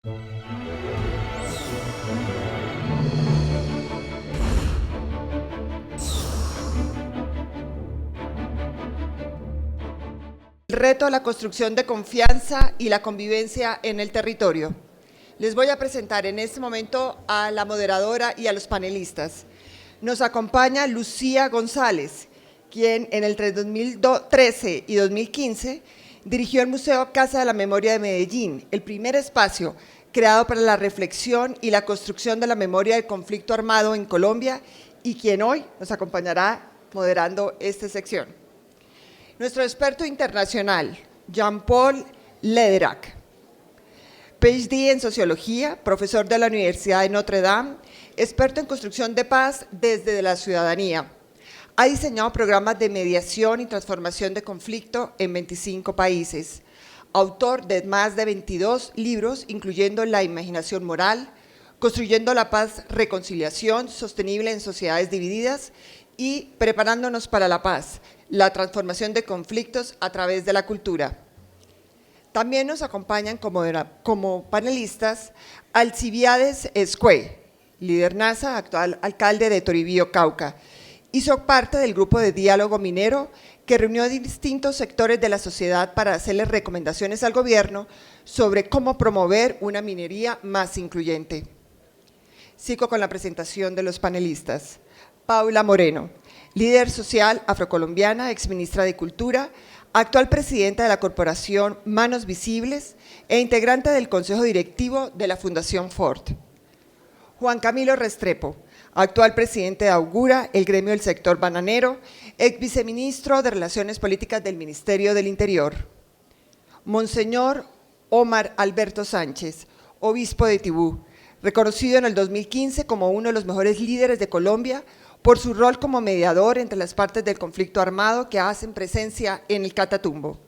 El reto a la construcción de confianza y la convivencia en el territorio. Les voy a presentar en este momento a la moderadora y a los panelistas. Nos acompaña Lucía González, quien en el 2013 y 2015 dirigió el Museo Casa de la Memoria de Medellín, el primer espacio creado para la reflexión y la construcción de la memoria del conflicto armado en Colombia y quien hoy nos acompañará moderando esta sección. Nuestro experto internacional, Jean-Paul Lederac, PhD en Sociología, profesor de la Universidad de Notre Dame, experto en construcción de paz desde la ciudadanía. Ha diseñado programas de mediación y transformación de conflicto en 25 países. Autor de más de 22 libros, incluyendo La imaginación moral, Construyendo la paz, reconciliación sostenible en sociedades divididas y Preparándonos para la paz, la transformación de conflictos a través de la cultura. También nos acompañan como panelistas Alcibiades Escué, líder NASA, actual alcalde de Toribío, Cauca. Hizo parte del grupo de diálogo minero que reunió a distintos sectores de la sociedad para hacerles recomendaciones al gobierno sobre cómo promover una minería más incluyente. Sigo con la presentación de los panelistas. Paula Moreno, líder social afrocolombiana, exministra de Cultura, actual presidenta de la corporación Manos Visibles e integrante del Consejo Directivo de la Fundación Ford. Juan Camilo Restrepo, actual presidente de Augura, el gremio del sector bananero, ex viceministro de Relaciones Políticas del Ministerio del Interior. Monseñor Omar Alberto Sánchez, obispo de Tibú, reconocido en el 2015 como uno de los mejores líderes de Colombia por su rol como mediador entre las partes del conflicto armado que hacen presencia en el Catatumbo.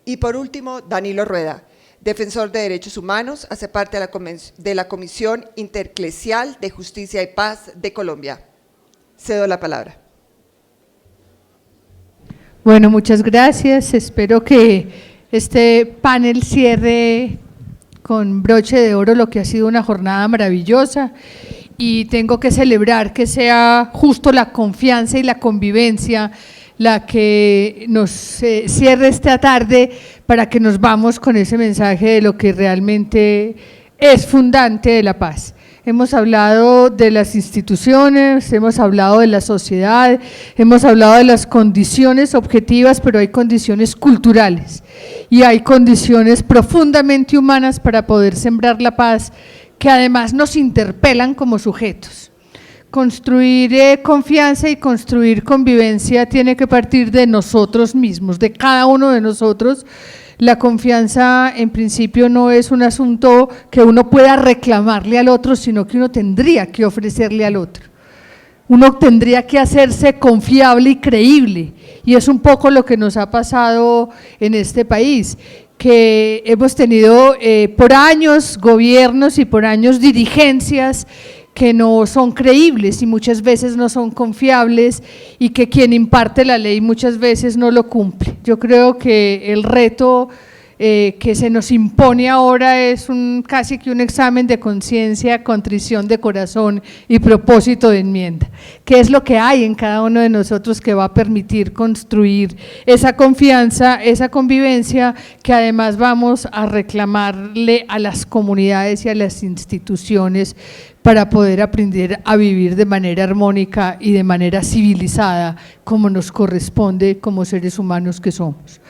Y por último, Danilo Rueda, defensor de derechos humanos, hace parte de la Comisión Intereclesial de Justicia y Paz de Colombia. Cedo la palabra. Bueno, muchas gracias. Espero que este panel cierre con broche de oro lo que ha sido una jornada maravillosa y tengo que celebrar que sea justo la confianza y la convivencia la que nos cierre esta tarde para que nos vamos con ese mensaje de lo que realmente es fundante de la paz. Hemos hablado de las instituciones, hemos hablado de la sociedad, hemos hablado de las condiciones objetivas, pero hay condiciones culturales y hay condiciones profundamente humanas para poder sembrar la paz que además nos interpelan como sujetos. Construir confianza y construir convivencia tiene que partir de nosotros mismos, de cada uno de nosotros. La confianza en principio no es un asunto que uno pueda reclamarle al otro, sino que uno tendría que ofrecerle al otro. Uno tendría que hacerse confiable y creíble, y es un poco lo que nos ha pasado en este país, que hemos tenido por años gobiernos y por años dirigencias que no son creíbles y muchas veces no son confiables y que quien imparte la ley muchas veces no lo cumple. Yo creo que el reto que se nos impone ahora es casi que un examen de conciencia, contrición de corazón y propósito de enmienda. ¿Qué es lo que hay en cada uno de nosotros que va a permitir construir esa confianza, esa convivencia que además vamos a reclamarle a las comunidades y a las instituciones para poder aprender a vivir de manera armónica y de manera civilizada como nos corresponde como seres humanos que somos?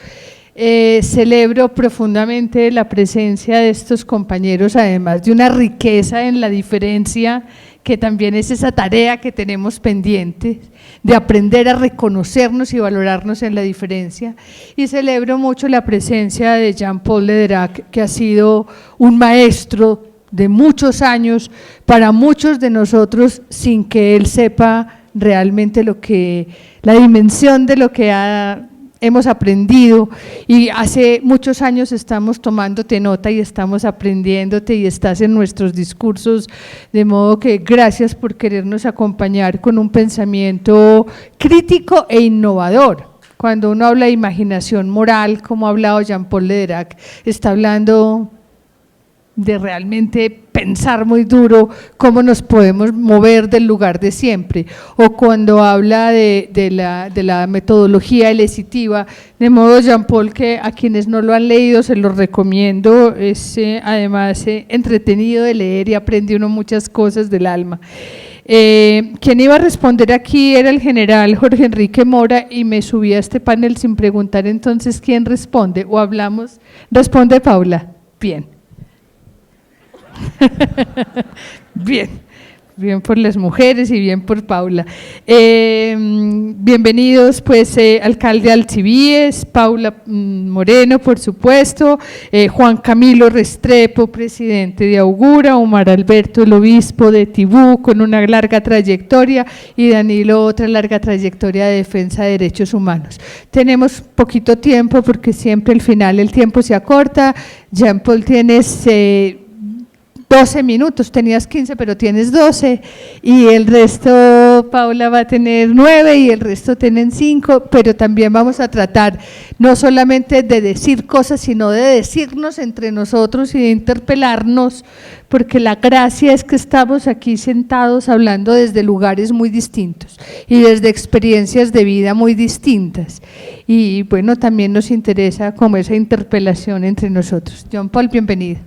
Celebro profundamente la presencia de estos compañeros, además de una riqueza en la diferencia, que también es esa tarea que tenemos pendiente, de aprender a reconocernos y valorarnos en la diferencia, y celebro mucho la presencia de Jean-Paul Lederac, que ha sido un maestro de muchos años para muchos de nosotros sin que él sepa realmente la dimensión de lo que hemos aprendido, y hace muchos años estamos tomándote nota y estamos aprendiéndote y estás en nuestros discursos, de modo que gracias por querernos acompañar con un pensamiento crítico e innovador. Cuando uno habla de imaginación moral, como ha hablado Jean-Paul Lederac, está hablando de realmente pensar muy duro cómo nos podemos mover del lugar de siempre, o cuando habla de la metodología elicitiva, de modo Jean Paul, que a quienes no lo han leído se lo recomiendo, es además entretenido de leer y aprende uno muchas cosas del alma. Quien iba a responder aquí era el general Jorge Enrique Mora y me subí a este panel sin preguntar entonces quién responde, o hablamos, responde Paula, bien. Bien por las mujeres y bien por Paula. Bienvenidos pues alcalde Alcibiades, Paula Moreno por supuesto, Juan Camilo Restrepo, presidente de Augura, Omar Alberto, el obispo de Tibú con una larga trayectoria, y Danilo, otra larga trayectoria de defensa de derechos humanos. Tenemos poquito tiempo porque siempre al final el tiempo se acorta. Jean Paul, tienes 12 minutos, tenías 15 pero tienes 12, y el resto Paula va a tener 9 y el resto tienen 5, pero también vamos a tratar no solamente de decir cosas, sino de decirnos entre nosotros y de interpelarnos, porque la gracia es que estamos aquí sentados hablando desde lugares muy distintos y desde experiencias de vida muy distintas, y bueno, también nos interesa como esa interpelación entre nosotros. Jean Paul, bienvenido.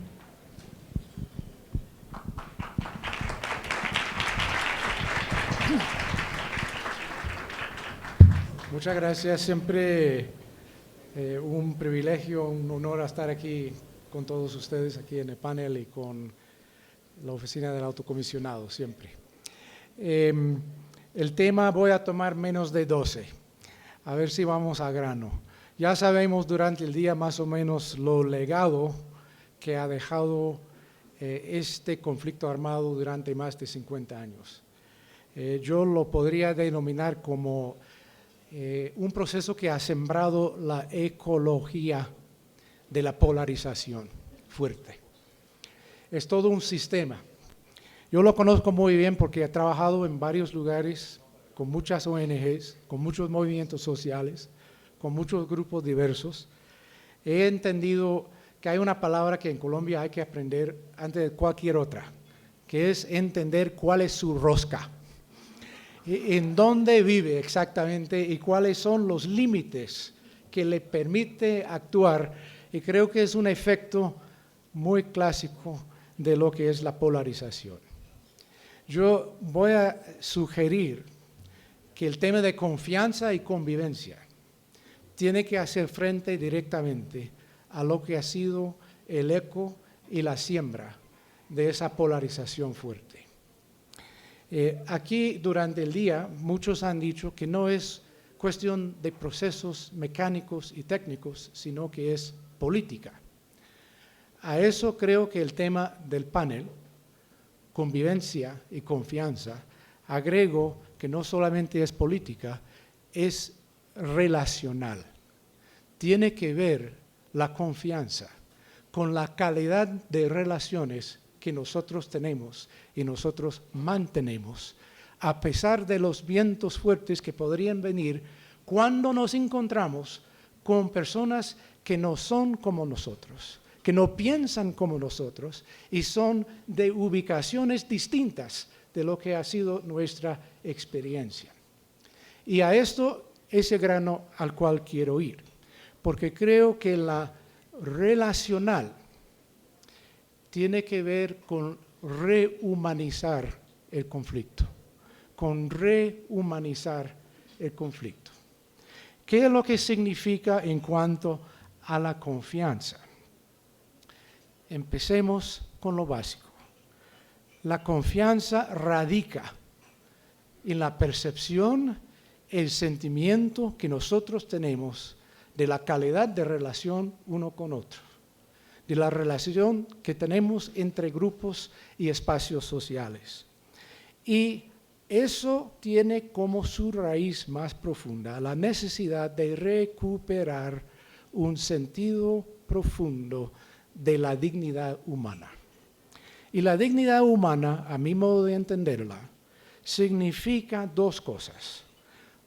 Muchas gracias, siempre un privilegio, un honor estar aquí con todos ustedes, aquí en el panel y con la oficina del autocomisionado, siempre. El tema voy a tomar menos de 12, a ver si vamos a grano. Ya sabemos durante el día más o menos lo legado que ha dejado este conflicto armado durante más de 50 años. Yo lo podría denominar como un proceso que ha sembrado la ecología de la polarización fuerte. Es todo un sistema. Yo lo conozco muy bien porque he trabajado en varios lugares con muchas ONGs, con muchos movimientos sociales, con muchos grupos diversos. He entendido que hay una palabra que en Colombia hay que aprender antes de cualquier otra, que es entender cuál es su rosca. En dónde vive exactamente y cuáles son los límites que le permite actuar, y creo que es un efecto muy clásico de lo que es la polarización. Yo voy a sugerir que el tema de confianza y convivencia tiene que hacer frente directamente a lo que ha sido el eco y la siembra de esa polarización fuerte. Aquí durante el día muchos han dicho que no es cuestión de procesos mecánicos y técnicos, sino que es política. A eso creo que el tema del panel, convivencia y confianza, agrego que no solamente es política, es relacional. Tiene que ver la confianza con la calidad de relaciones que nosotros tenemos y nosotros mantenemos, a pesar de los vientos fuertes que podrían venir cuando nos encontramos con personas que no son como nosotros, que no piensan como nosotros y son de ubicaciones distintas de lo que ha sido nuestra experiencia. Y a esto es el grano al cual quiero ir, porque creo que la relacional tiene que ver con rehumanizar el conflicto, con rehumanizar el conflicto. ¿Qué es lo que significa en cuanto a la confianza? Empecemos con lo básico. La confianza radica en la percepción, el sentimiento que nosotros tenemos de la calidad de relación uno con otro, de la relación que tenemos entre grupos y espacios sociales. Y eso tiene como su raíz más profunda la necesidad de recuperar un sentido profundo de la dignidad humana. Y la dignidad humana, a mi modo de entenderla, significa dos cosas.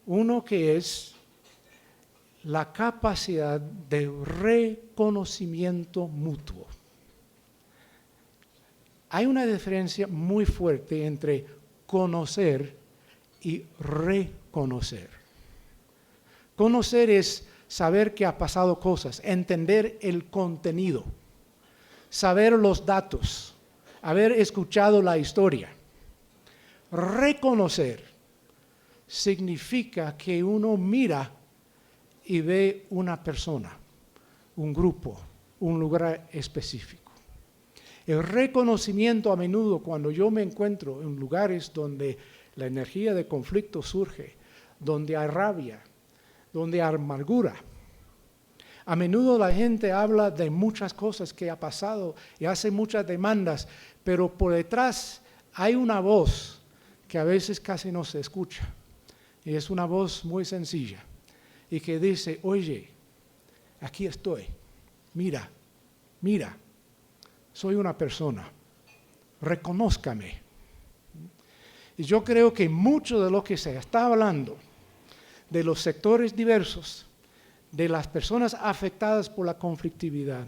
Uno que es la capacidad de reconocimiento mutuo. hay una diferencia muy fuerte entre conocer y reconocer. Conocer es saber que ha pasado cosas, entender el contenido, saber los datos, haber escuchado la historia. Reconocer significa que uno mira y ve una persona, un grupo, un lugar específico. El reconocimiento a menudo, cuando yo me encuentro en lugares donde la energía de conflicto surge, donde hay rabia, donde hay amargura, a menudo la gente habla de muchas cosas que ha pasado y hace muchas demandas, pero por detrás hay una voz que a veces casi no se escucha. Y es una voz muy sencilla y que dice, oye, aquí estoy, mira, soy una persona, reconózcame. Y yo creo que mucho de lo que se está hablando, de los sectores diversos, de las personas afectadas por la conflictividad,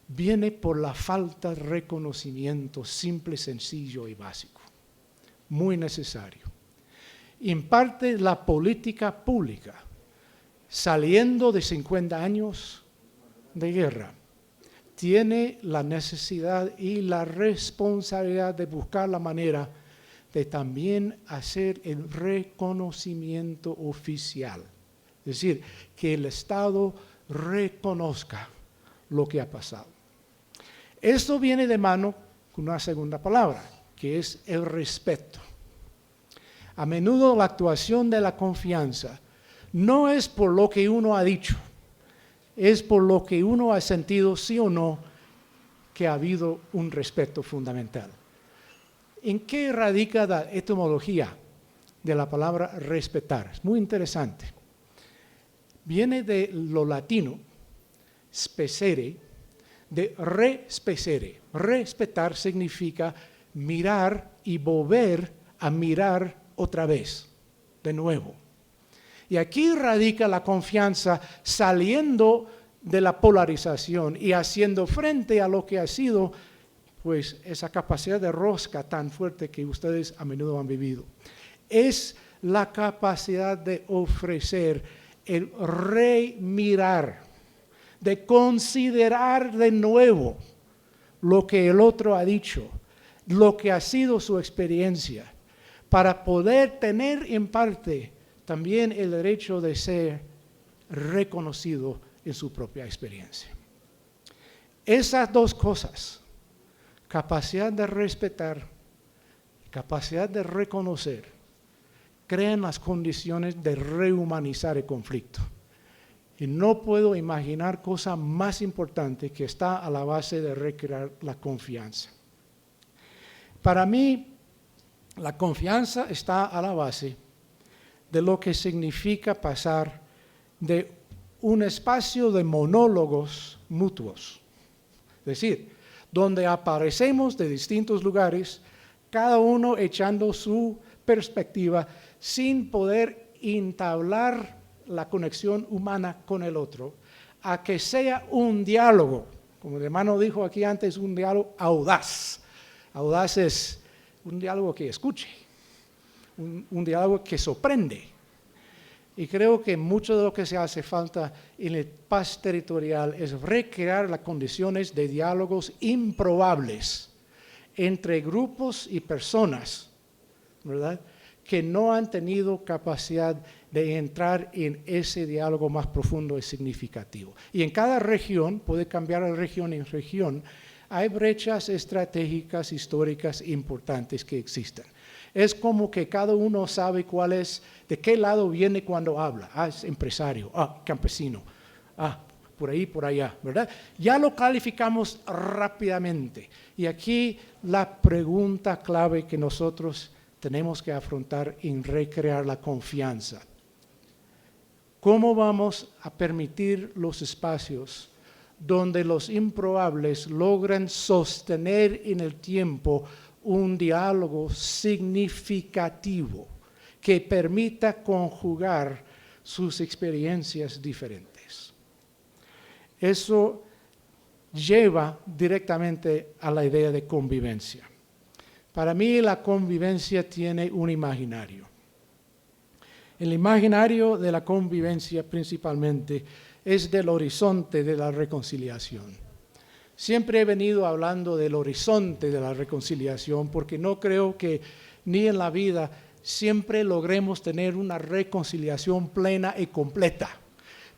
viene por la falta de reconocimiento simple, sencillo y básico, muy necesario. En parte la política pública, saliendo de 50 años de guerra, tiene la necesidad y la responsabilidad de buscar la manera de también hacer el reconocimiento oficial. Es decir, que el Estado reconozca lo que ha pasado. Esto viene de mano con una segunda palabra, que es el respeto. A menudo la actuación de la confianza no es por lo que uno ha dicho, es por lo que uno ha sentido, sí o no, que ha habido un respeto fundamental. ¿En qué radica la etimología de la palabra respetar? Es muy interesante. Viene de lo latino, specere, de respecere. Respetar significa mirar y volver a mirar otra vez, de nuevo. Y aquí radica la confianza saliendo de la polarización y haciendo frente a lo que ha sido, pues, esa capacidad de rosca tan fuerte que ustedes a menudo han vivido. Es la capacidad de ofrecer el remirar, de considerar de nuevo lo que el otro ha dicho, lo que ha sido su experiencia, para poder tener en parte también el derecho de ser reconocido en su propia experiencia. Esas dos cosas, capacidad de respetar, capacidad de reconocer, crean las condiciones de rehumanizar el conflicto. Y no puedo imaginar cosa más importante que está a la base de recrear la confianza. Para mí, la confianza está a la base de lo que significa pasar de un espacio de monólogos mutuos. Es decir, donde aparecemos de distintos lugares, cada uno echando su perspectiva sin poder entablar la conexión humana con el otro, a que sea un diálogo, como el hermano dijo aquí antes, un diálogo audaz. Audaz es un diálogo que escuche, un diálogo que sorprende. Y creo que mucho de lo que se hace falta en el paz territorial es recrear las condiciones de diálogos improbables entre grupos y personas, ¿verdad?, que no han tenido capacidad de entrar en ese diálogo más profundo y significativo. Y en cada región, puede cambiar de región en región, hay brechas estratégicas, históricas importantes que existen. Es como que cada uno sabe cuál es, de qué lado viene cuando habla. Es empresario, campesino, por ahí, por allá, ¿verdad? Ya lo calificamos rápidamente. Y aquí la pregunta clave que nosotros tenemos que afrontar en recrear la confianza. ¿Cómo vamos a permitir los espacios donde los improbables logran sostener en el tiempo un diálogo significativo que permita conjugar sus experiencias diferentes? Eso lleva directamente a la idea de convivencia. Para mí la convivencia tiene un imaginario. El imaginario de la convivencia principalmente es del horizonte de la reconciliación. Siempre he venido hablando del horizonte de la reconciliación porque no creo que ni en la vida siempre logremos tener una reconciliación plena y completa.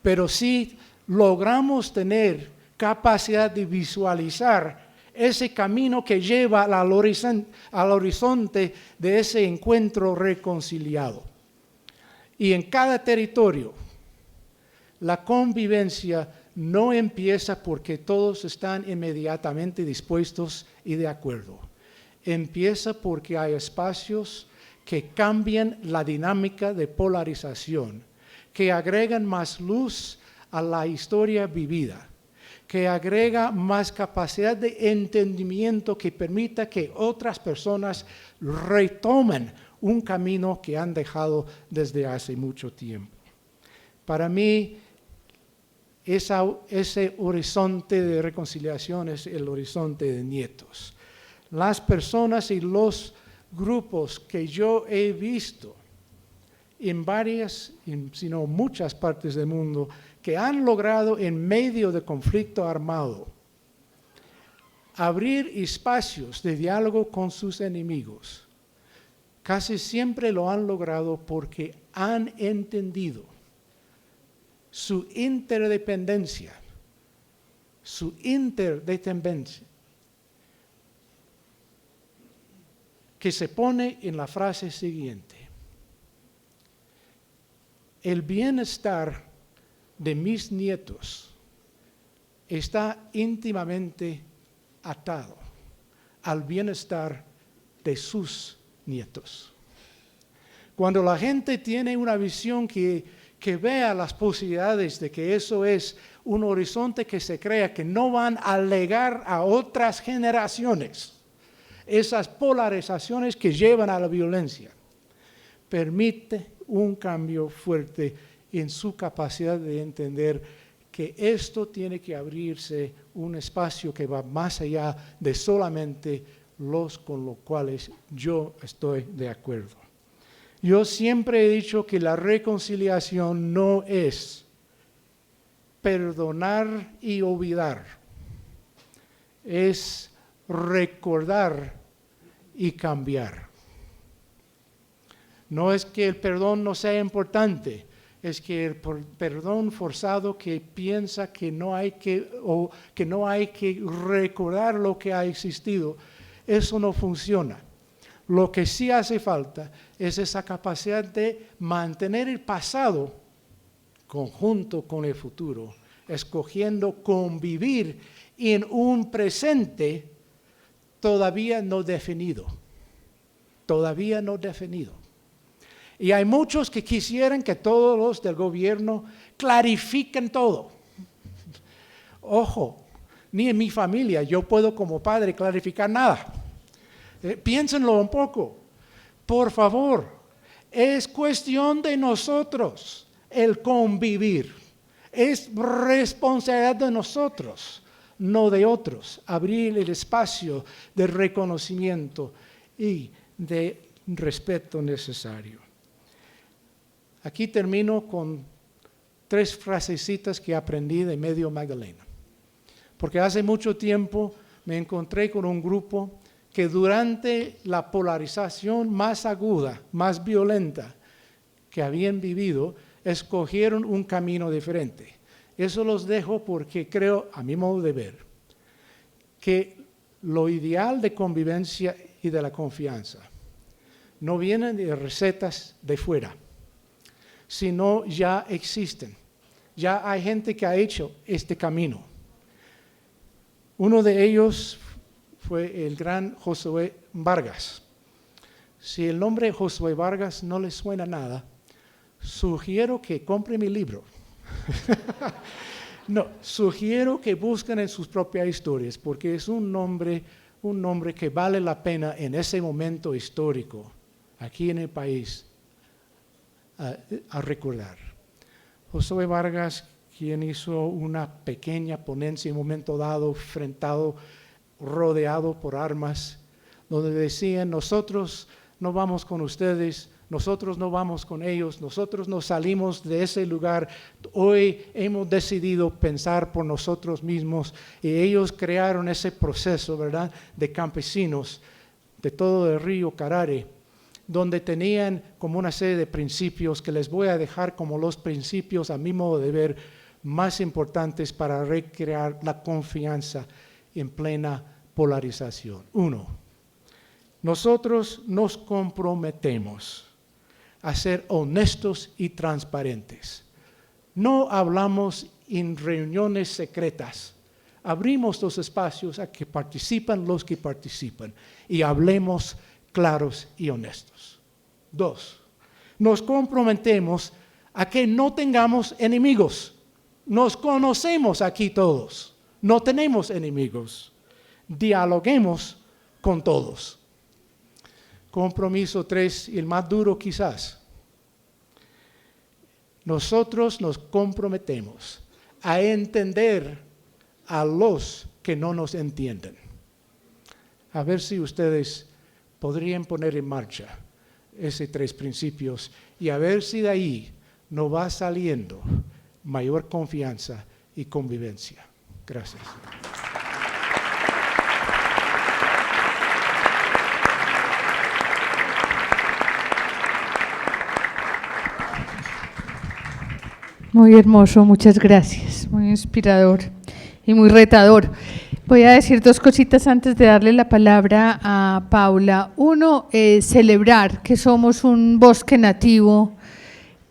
Pero sí logramos tener capacidad de visualizar ese camino que lleva al horizonte de ese encuentro reconciliado. Y en cada territorio, la convivencia no empieza porque todos están inmediatamente dispuestos y de acuerdo. Empieza porque hay espacios que cambian la dinámica de polarización, que agregan más luz a la historia vivida, que agrega más capacidad de entendimiento que permita que otras personas retomen un camino que han dejado desde hace mucho tiempo. Para mí, ese horizonte de reconciliación es el horizonte de nietos. Las personas y los grupos que yo he visto en varias, sino muchas partes del mundo, que han logrado en medio de conflicto armado abrir espacios de diálogo con sus enemigos, casi siempre lo han logrado porque han entendido su interdependencia, que se pone en la frase siguiente: el bienestar de mis nietos está íntimamente atado al bienestar de sus nietos. Cuando la gente tiene una visión que vea las posibilidades de que eso es un horizonte que se crea, que no van a legar a otras generaciones, esas polarizaciones que llevan a la violencia, permite un cambio fuerte en su capacidad de entender que esto tiene que abrirse un espacio que va más allá de solamente los con los cuales yo estoy de acuerdo. Yo siempre he dicho que la reconciliación no es perdonar y olvidar, es recordar y cambiar. No es que el perdón no sea importante, es que el perdón forzado que piensa que no hay que recordar lo que ha existido, eso no funciona. Lo que sí hace falta es esa capacidad de mantener el pasado conjunto con el futuro, escogiendo convivir en un presente todavía no definido. Y hay muchos que quisieran que todos los del gobierno clarifiquen todo. Ojo, ni en mi familia yo puedo como padre clarificar nada. Piénsenlo un poco, por favor. Es cuestión de nosotros el convivir. Es responsabilidad de nosotros, no de otros, abrir el espacio de reconocimiento y de respeto necesario. Aquí termino con 3 frasecitas que aprendí de Medio Magdalena. Porque hace mucho tiempo me encontré con un grupo que durante la polarización más aguda, más violenta que habían vivido, escogieron un camino diferente. Eso los dejo porque creo, a mi modo de ver, que lo ideal de convivencia y de la confianza no vienen de recetas de fuera, sino ya existen. Ya hay gente que ha hecho este camino. Uno de ellos fue el gran Josué Vargas. Si el nombre Josué Vargas no les suena nada, sugiero que compren mi libro. No, sugiero que busquen en sus propias historias, porque es un nombre que vale la pena en ese momento histórico, aquí en el país, a recordar. Josué Vargas, quien hizo una pequeña ponencia en un momento dado, rodeado por armas, donde decían: nosotros no vamos con ustedes, nosotros no vamos con ellos, nosotros no salimos de ese lugar, hoy hemos decidido pensar por nosotros mismos. Y ellos crearon ese proceso, ¿verdad?, de campesinos de todo el río Carare, donde tenían como una serie de principios que les voy a dejar como los principios, a mi modo de ver, más importantes para recrear la confianza en plena polarización. 1. Nosotros nos comprometemos a ser honestos y transparentes. No hablamos en reuniones secretas. Abrimos los espacios a que participan los que participan y hablemos claros y honestos. 2. Nos comprometemos a que no tengamos enemigos. Nos conocemos aquí todos. No tenemos enemigos. Dialoguemos con todos. Compromiso 3, y el más duro quizás. Nosotros nos comprometemos a entender a los que no nos entienden. A ver si ustedes podrían poner en marcha esos 3 principios y a ver si de ahí nos va saliendo mayor confianza y convivencia. Gracias. Muy hermoso, muchas gracias, muy inspirador y muy retador. Voy a decir 2 cositas antes de darle la palabra a Paula. 1, celebrar que somos un bosque nativo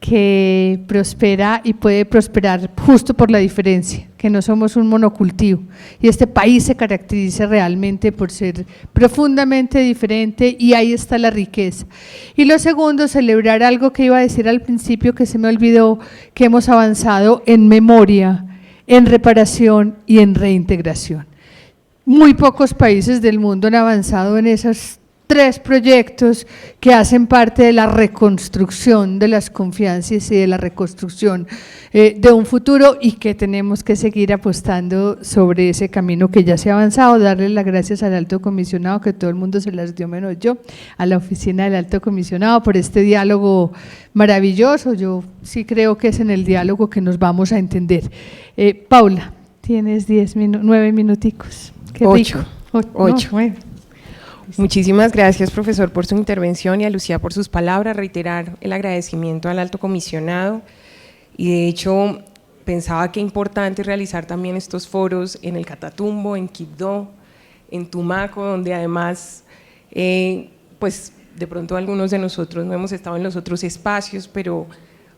que prospera y puede prosperar justo por la diferencia, que no somos un monocultivo. Y este país se caracteriza realmente por ser profundamente diferente y ahí está la riqueza. Y lo segundo, celebrar algo que iba a decir al principio que se me olvidó, que hemos avanzado en memoria, en reparación y en reintegración. Muy pocos países del mundo han avanzado en esos 3 proyectos que hacen parte de la reconstrucción de las confianzas y de la reconstrucción de un futuro, y que tenemos que seguir apostando sobre ese camino que ya se ha avanzado. Darle las gracias al Alto Comisionado, que todo el mundo se las dio menos yo, a la oficina del Alto Comisionado por este diálogo maravilloso. Yo sí creo que es en el diálogo que nos vamos a entender. Paula, tienes 9 minuticos. Qué 8. rico. 8. No, Muchísimas gracias, profesor, por su intervención, y a Lucía por sus palabras. Reiterar el agradecimiento al Alto Comisionado, y de hecho pensaba que es importante realizar también estos foros en el Catatumbo, en Quibdó, en Tumaco, donde además pues de pronto algunos de nosotros no hemos estado en los otros espacios, pero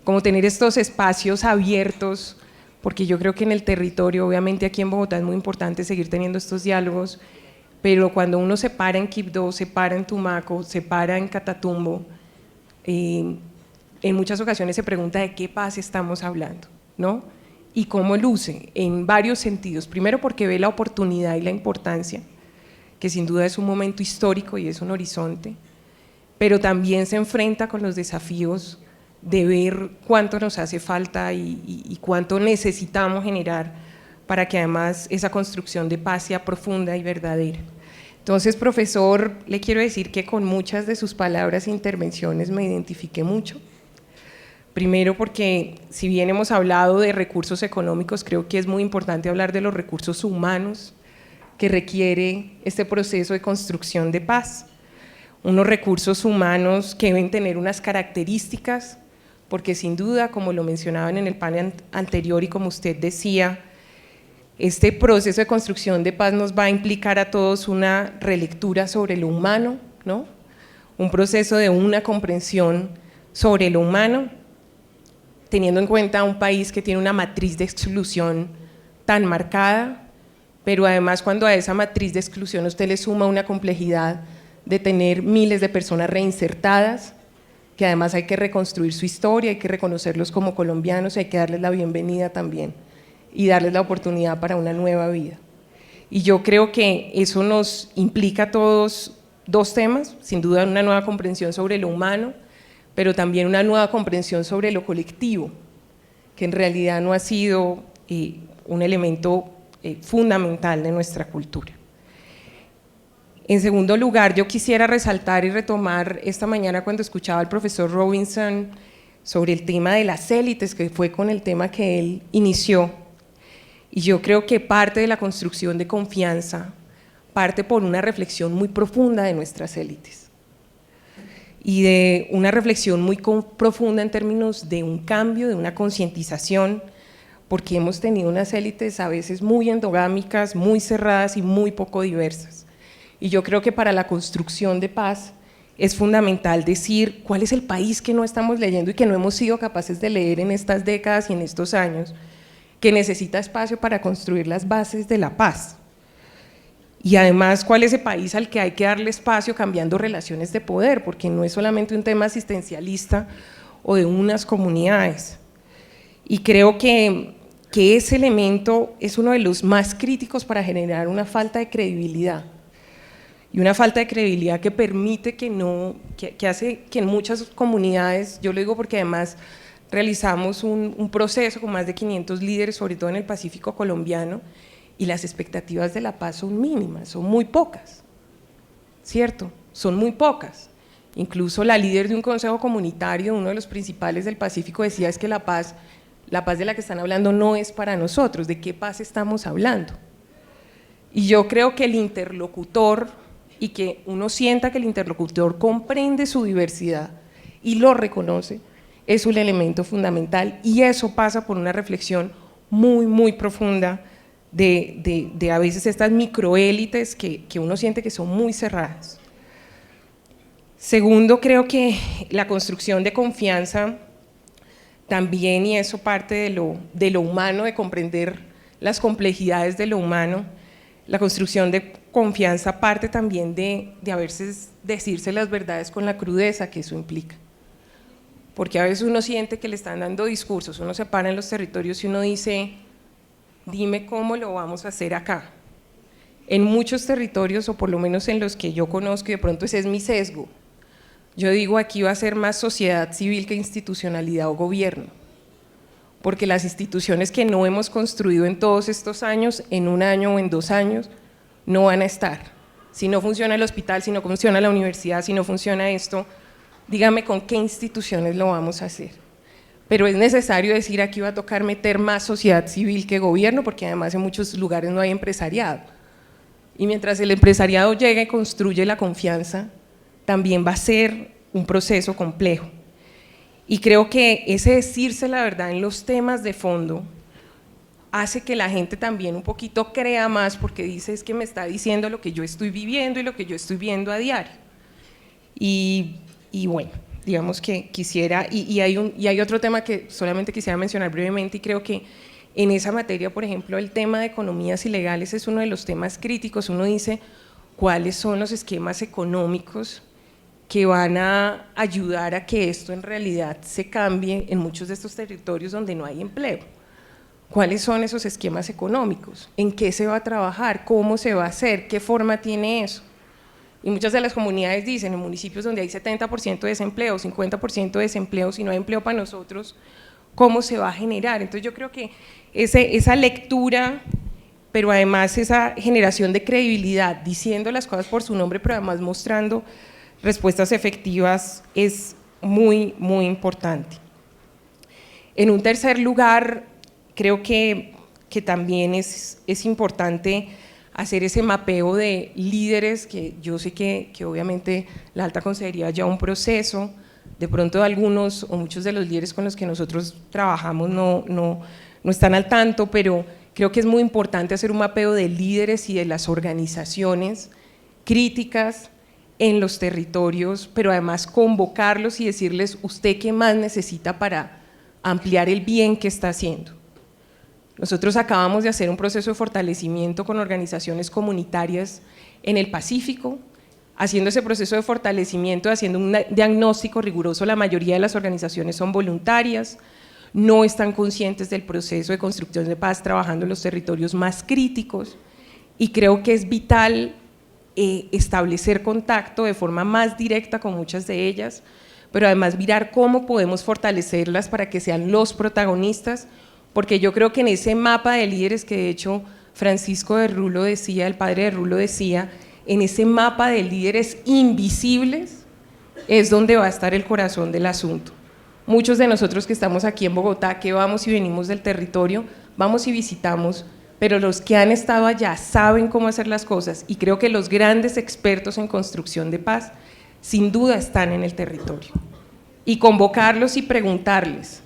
como tener estos espacios abiertos, porque yo creo que en el territorio, obviamente aquí en Bogotá es muy importante seguir teniendo estos diálogos, pero cuando uno se para en Quibdó, se para en Tumaco, se para en Catatumbo, en muchas ocasiones se pregunta de qué paz estamos hablando, ¿no? Y cómo luce en varios sentidos. Primero, porque ve la oportunidad y la importancia, que sin duda es un momento histórico y es un horizonte, pero también se enfrenta con los desafíos de ver cuánto nos hace falta y cuánto necesitamos generar para que además esa construcción de paz sea profunda y verdadera. Entonces, profesor, le quiero decir que con muchas de sus palabras e intervenciones me identifiqué mucho. Primero porque si bien hemos hablado de recursos económicos, creo que es muy importante hablar de los recursos humanos que requiere este proceso de construcción de paz. Unos recursos humanos que deben tener unas características, porque sin duda, como lo mencionaban en el panel anterior y como usted decía, este proceso de construcción de paz nos va a implicar a todos una relectura sobre lo humano, ¿no? Un proceso de una comprensión sobre lo humano, teniendo en cuenta un país que tiene una matriz de exclusión tan marcada, pero además cuando a esa matriz de exclusión usted le suma una complejidad de tener miles de personas reinsertadas, que además hay que reconstruir su historia, hay que reconocerlos como colombianos, hay que darles la bienvenida también y darles la oportunidad para una nueva vida. Y yo creo que eso nos implica a todos 2 temas, sin duda una nueva comprensión sobre lo humano, pero también una nueva comprensión sobre lo colectivo, que en realidad no ha sido un elemento fundamental de nuestra cultura. En segundo lugar, yo quisiera resaltar y retomar esta mañana cuando escuchaba al profesor Robinson sobre el tema de las élites, que fue con el tema que él inició. Y yo creo que parte de la construcción de confianza parte por una reflexión muy profunda de nuestras élites y de una reflexión muy profunda en términos de un cambio, de una concientización, porque hemos tenido unas élites a veces muy endogámicas, muy cerradas y muy poco diversas. Y yo creo que para la construcción de paz es fundamental decir cuál es el país que no estamos leyendo y que no hemos sido capaces de leer en estas décadas y en estos años, que necesita espacio para construir las bases de la paz. Y además, ¿cuál es ese país al que hay que darle espacio cambiando relaciones de poder? Porque no es solamente un tema asistencialista o de unas comunidades. Y creo que ese elemento es uno de los más críticos para generar una falta de credibilidad. Y una falta de credibilidad que permite que hace que en muchas comunidades, yo lo digo porque además realizamos un proceso con más de 500 líderes, sobre todo en el Pacífico colombiano, y las expectativas de la paz son mínimas, son muy pocas, ¿cierto? Son muy pocas. Incluso la líder de un consejo comunitario, uno de los principales del Pacífico, decía es que la paz de la que están hablando no es para nosotros. ¿De qué paz estamos hablando? Y yo creo que el interlocutor, y que uno sienta que el interlocutor comprende su diversidad y lo reconoce, es un elemento fundamental, y eso pasa por una reflexión muy, muy profunda de a veces estas microélites que uno siente que son muy cerradas. Segundo, creo que la construcción de confianza también, y eso parte de lo humano, de comprender las complejidades de lo humano, la construcción de confianza parte también de a veces decirse las verdades con la crudeza que eso implica. Porque a veces uno siente que le están dando discursos, uno se para en los territorios y uno dice, dime cómo lo vamos a hacer acá. En muchos territorios, o por lo menos en los que yo conozco, y de pronto ese es mi sesgo, yo digo aquí va a ser más sociedad civil que institucionalidad o gobierno, porque las instituciones que no hemos construido en todos estos años, en un año o en 2 años, no van a estar. Si no funciona el hospital, si no funciona la universidad, si no funciona esto, dígame con qué instituciones lo vamos a hacer. Pero es necesario decir aquí va a tocar meter más sociedad civil que gobierno, porque además en muchos lugares no hay empresariado. Y mientras el empresariado llega y construye la confianza, también va a ser un proceso complejo. Y creo que ese decirse la verdad en los temas de fondo hace que la gente también un poquito crea más, porque dice es que me está diciendo lo que yo estoy viviendo y lo que yo estoy viendo a diario. Y bueno, digamos que quisiera, y hay otro tema que solamente quisiera mencionar brevemente, y creo que en esa materia, por ejemplo, el tema de economías ilegales es uno de los temas críticos. Uno dice cuáles son los esquemas económicos que van a ayudar a que esto en realidad se cambie en muchos de estos territorios donde no hay empleo. ¿Cuáles son esos esquemas económicos? ¿En qué se va a trabajar? ¿Cómo se va a hacer? ¿Qué forma tiene eso? Y muchas de las comunidades dicen, en municipios donde hay 70% de desempleo, 50% de desempleo, si no hay empleo para nosotros, ¿cómo se va a generar? Entonces yo creo que esa lectura, pero además esa generación de credibilidad, diciendo las cosas por su nombre, pero además mostrando respuestas efectivas, es muy, muy importante. En un tercer lugar, creo que también es importante hacer ese mapeo de líderes, que yo sé que obviamente la alta consejería ya un proceso, de pronto algunos o muchos de los líderes con los que nosotros trabajamos no están al tanto, pero creo que es muy importante hacer un mapeo de líderes y de las organizaciones críticas en los territorios, pero además convocarlos y decirles usted qué más necesita para ampliar el bien que está haciendo. Nosotros acabamos de hacer un proceso de fortalecimiento con organizaciones comunitarias en el Pacífico, haciendo ese proceso de fortalecimiento, haciendo un diagnóstico riguroso. La mayoría de las organizaciones son voluntarias, no están conscientes del proceso de construcción de paz, trabajando en los territorios más críticos, y creo que es vital establecer contacto de forma más directa con muchas de ellas, pero además mirar cómo podemos fortalecerlas para que sean los protagonistas, porque yo creo que en ese mapa de líderes que de hecho Francisco de Rulo decía, el padre de Rulo decía, en ese mapa de líderes invisibles es donde va a estar el corazón del asunto. Muchos de nosotros que estamos aquí en Bogotá, que vamos y venimos del territorio, vamos y visitamos, pero los que han estado allá saben cómo hacer las cosas, y creo que los grandes expertos en construcción de paz sin duda están en el territorio. Y convocarlos y preguntarles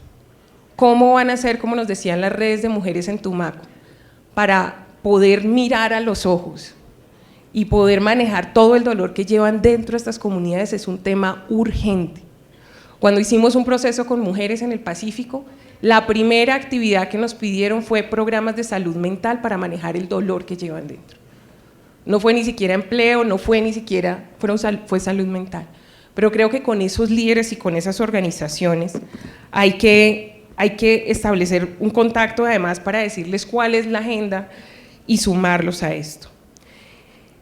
cómo van a hacer, como nos decían las redes de mujeres en Tumaco, para poder mirar a los ojos y poder manejar todo el dolor que llevan dentro de estas comunidades es un tema urgente. Cuando hicimos un proceso con mujeres en el Pacífico, la primera actividad que nos pidieron fue programas de salud mental para manejar el dolor que llevan dentro. No fue ni siquiera empleo, no fue ni siquiera, fue salud mental. Pero creo que con esos líderes y con esas organizaciones hay que establecer un contacto además para decirles cuál es la agenda y sumarlos a esto.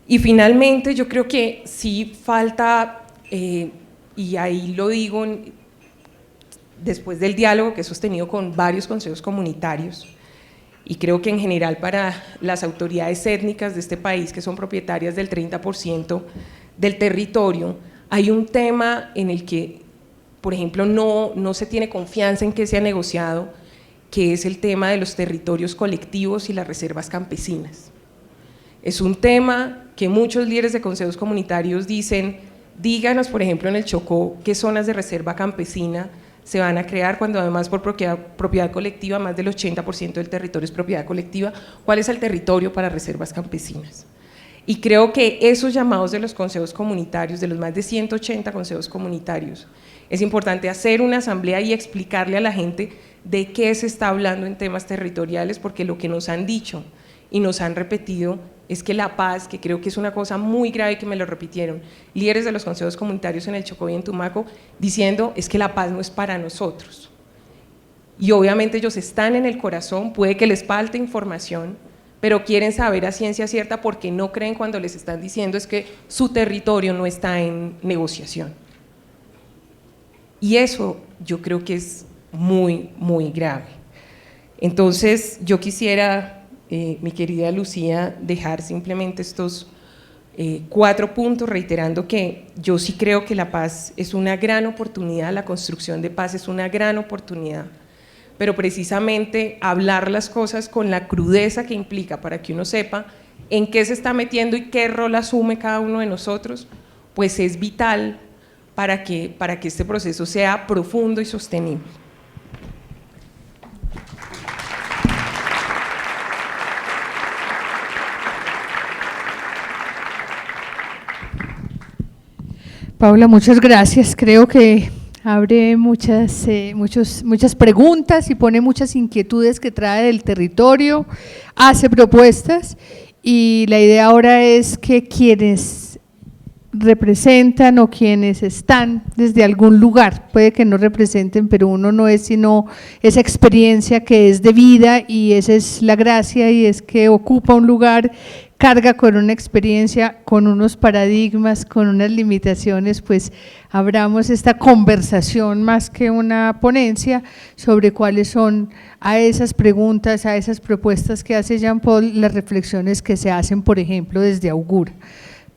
Y finalmente yo creo que sí falta, y ahí lo digo después del diálogo que he sostenido con varios consejos comunitarios, y creo que en general para las autoridades étnicas de este país, que son propietarias del 30% del territorio, hay un tema en el que, por ejemplo, no se tiene confianza en que se ha negociado, que es el tema de los territorios colectivos y las reservas campesinas. Es un tema que muchos líderes de consejos comunitarios dicen, díganos, por ejemplo, en el Chocó, qué zonas de reserva campesina se van a crear, cuando además por propiedad colectiva, más del 80% del territorio es propiedad colectiva. ¿Cuál es el territorio para reservas campesinas? Y creo que esos llamados de los consejos comunitarios, de los más de 180 consejos comunitarios, es importante hacer una asamblea y explicarle a la gente de qué se está hablando en temas territoriales, porque lo que nos han dicho y nos han repetido es que la paz, que creo que es una cosa muy grave, que me lo repitieron líderes de los consejos comunitarios en el Chocó y en Tumaco, diciendo es que la paz no es para nosotros. Y obviamente ellos están en el corazón, puede que les falte información, pero quieren saber a ciencia cierta porque no creen cuando les están diciendo es que su territorio no está en negociación. Y eso yo creo que es muy, muy grave. Entonces yo quisiera, mi querida Lucía, dejar simplemente estos 4 puntos, reiterando que yo sí creo que la paz es una gran oportunidad, la construcción de paz es una gran oportunidad, pero precisamente hablar las cosas con la crudeza que implica, para que uno sepa en qué se está metiendo y qué rol asume cada uno de nosotros, pues es vital para que este proceso sea profundo y sostenible. Paula, muchas gracias. Creo que abre muchas preguntas y pone muchas inquietudes que trae del territorio, hace propuestas, y la idea ahora es que quienes representan o quienes están desde algún lugar, puede que no representen, pero uno no es sino esa experiencia que es de vida, y esa es la gracia, y es que ocupa un lugar, carga con una experiencia, con unos paradigmas, con unas limitaciones, pues abramos esta conversación más que una ponencia sobre cuáles son, a esas preguntas, a esas propuestas que hace Jean Paul, las reflexiones que se hacen, por ejemplo, desde Augura,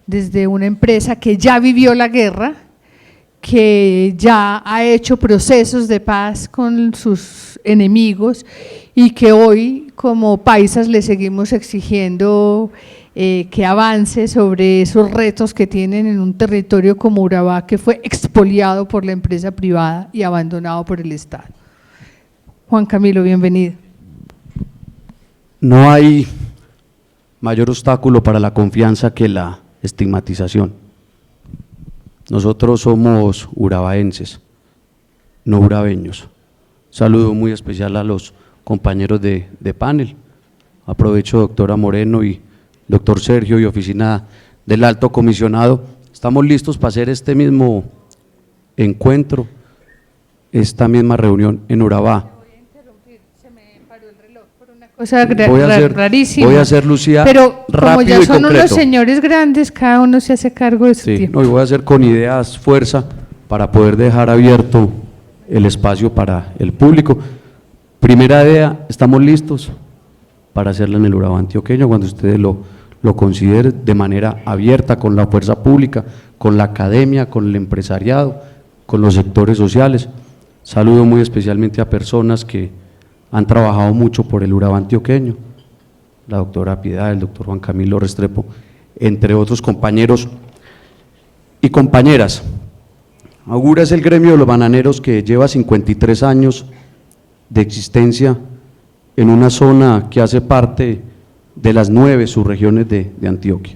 desde una empresa que ya vivió la guerra, que ya ha hecho procesos de paz con sus enemigos, y que hoy como paisas le seguimos exigiendo que avance sobre esos retos que tienen en un territorio como Urabá, que fue expoliado por la empresa privada y abandonado por el Estado. Juan Camilo, bienvenido. No hay mayor obstáculo para la confianza que la estigmatización. Nosotros somos urabaenses, no urabeños. Saludo muy especial a los compañeros de panel. Aprovecho, doctora Moreno y doctor Sergio y oficina del Alto Comisionado. Estamos listos para hacer este mismo encuentro, esta misma reunión en Urabá. Cosa rarísima. Voy a hacer, Lucía, pero como ya son concreto. Unos señores grandes, cada uno se hace cargo de su tiempo. No, y voy a hacer con ideas, fuerza, para poder dejar abierto el espacio para el público. Primera idea, estamos listos para hacerla en el Urabá antioqueño cuando ustedes lo consideren de manera abierta con la fuerza pública, con la academia, con el empresariado, con los sectores sociales. Saludo muy especialmente a personas que han trabajado mucho por el Urabá antioqueño, la doctora Piedad, el doctor Juan Camilo Restrepo, entre otros compañeros y compañeras. Augura es el gremio de los bananeros que lleva 53 años de existencia en una zona que hace parte de las 9 subregiones de Antioquia.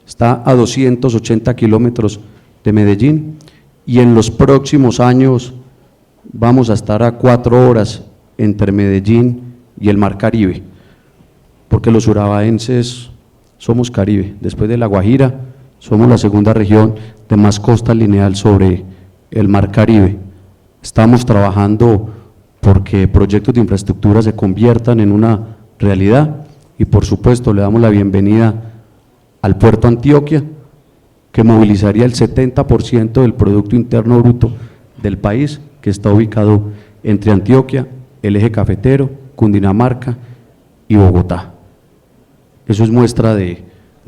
Está a 280 kilómetros de Medellín y en los próximos años vamos a estar a 4 horas entre Medellín y el Mar Caribe, porque los urabaenses somos Caribe, después de La Guajira somos la segunda región de más costa lineal sobre el Mar Caribe. Estamos trabajando porque proyectos de infraestructura se conviertan en una realidad y por supuesto le damos la bienvenida al Puerto Antioquia, que movilizaría el 70% del Producto Interno Bruto del país, que está ubicado entre Antioquia, el eje cafetero, Cundinamarca y Bogotá. Eso es muestra de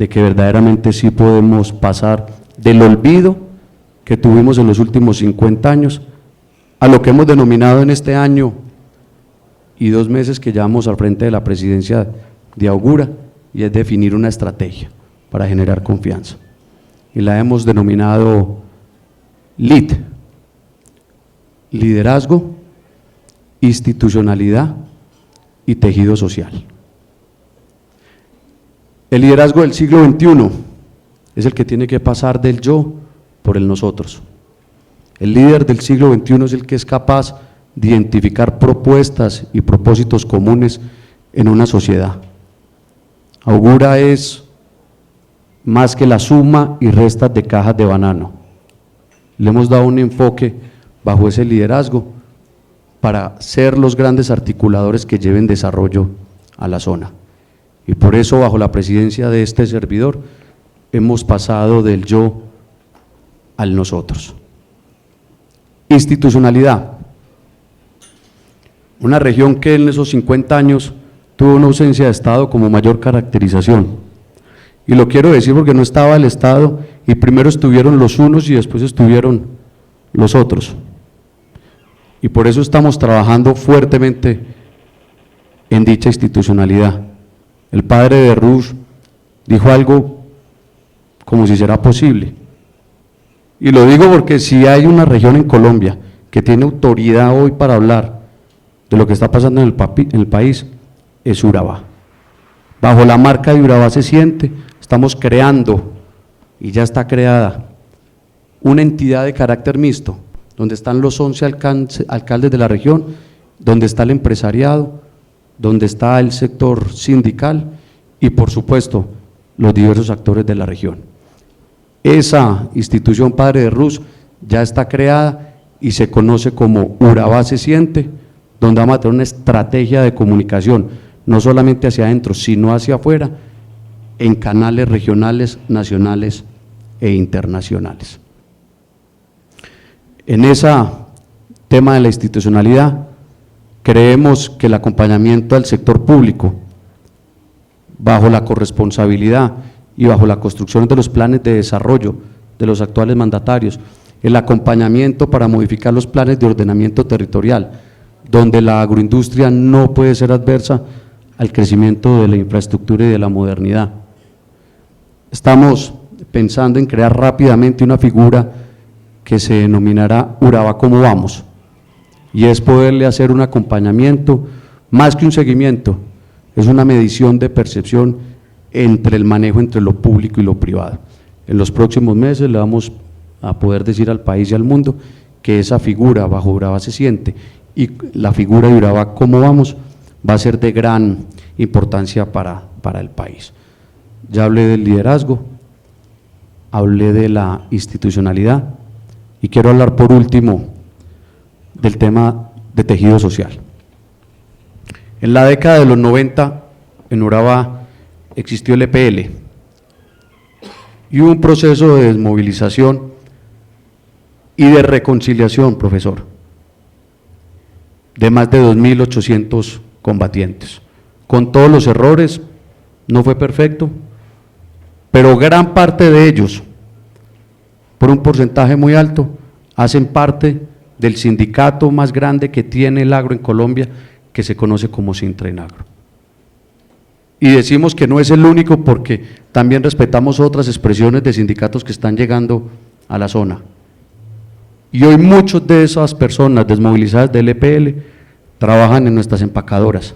que verdaderamente sí podemos pasar del olvido que tuvimos en los últimos 50 años a lo que hemos denominado en este año y 2 meses que llevamos al frente de la presidencia de Augura, y es definir una estrategia para generar confianza. Y la hemos denominado LEAD, liderazgo, institucionalidad y tejido social. El liderazgo del siglo XXI es el que tiene que pasar del yo por el nosotros. El líder del siglo XXI es el que es capaz de identificar propuestas y propósitos comunes en una sociedad. Augura es más que la suma y resta de cajas de banano. Le hemos dado un enfoque bajo ese liderazgo para ser los grandes articuladores que lleven desarrollo a la zona. Y por eso, bajo la presidencia de este servidor, hemos pasado del yo al nosotros. Institucionalidad. Una región que en esos 50 años tuvo una ausencia de Estado como mayor caracterización. Y lo quiero decir porque no estaba el Estado y primero estuvieron los unos y después estuvieron los otros. Y por eso estamos trabajando fuertemente en dicha institucionalidad. El padre de Rush dijo algo como si será posible. Y lo digo porque si hay una región en Colombia que tiene autoridad hoy para hablar de lo que está pasando en el país, es Urabá. Bajo la marca de Urabá se siente, estamos creando, y ya está creada, una entidad de carácter mixto, donde están los 11 alcaldes de la región, donde está el empresariado, donde está el sector sindical y por supuesto los diversos actores de la región. Esa institución Padre de Rus ya está creada y se conoce como Urabá se siente, donde vamos a tener una estrategia de comunicación, no solamente hacia adentro, sino hacia afuera, en canales regionales, nacionales e internacionales. En ese tema de la institucionalidad, creemos que el acompañamiento al sector público, bajo la corresponsabilidad y bajo la construcción de los planes de desarrollo de los actuales mandatarios, el acompañamiento para modificar los planes de ordenamiento territorial, donde la agroindustria no puede ser adversa al crecimiento de la infraestructura y de la modernidad. Estamos pensando en crear rápidamente una figura que se denominará Urabá ¿Cómo vamos? Y es poderle hacer un acompañamiento, más que un seguimiento, es una medición de percepción entre el manejo entre lo público y lo privado. En los próximos meses le vamos a poder decir al país y al mundo que esa figura bajo Urabá se siente y la figura de Urabá ¿Cómo vamos? Va a ser de gran importancia para el país. Ya hablé del liderazgo, hablé de la institucionalidad y quiero hablar por último del tema de tejido social. En la década de los 90 en Urabá existió el EPL y hubo un proceso de desmovilización y de reconciliación, profesor, de más de 2.800 combatientes. Con todos los errores, no fue perfecto, pero gran parte de ellos, por un porcentaje muy alto, hacen parte del sindicato más grande que tiene el agro en Colombia, que se conoce como Sintrenagro. Y decimos que no es el único porque también respetamos otras expresiones de sindicatos que están llegando a la zona. Y hoy muchas de esas personas desmovilizadas del EPL trabajan en nuestras empacadoras,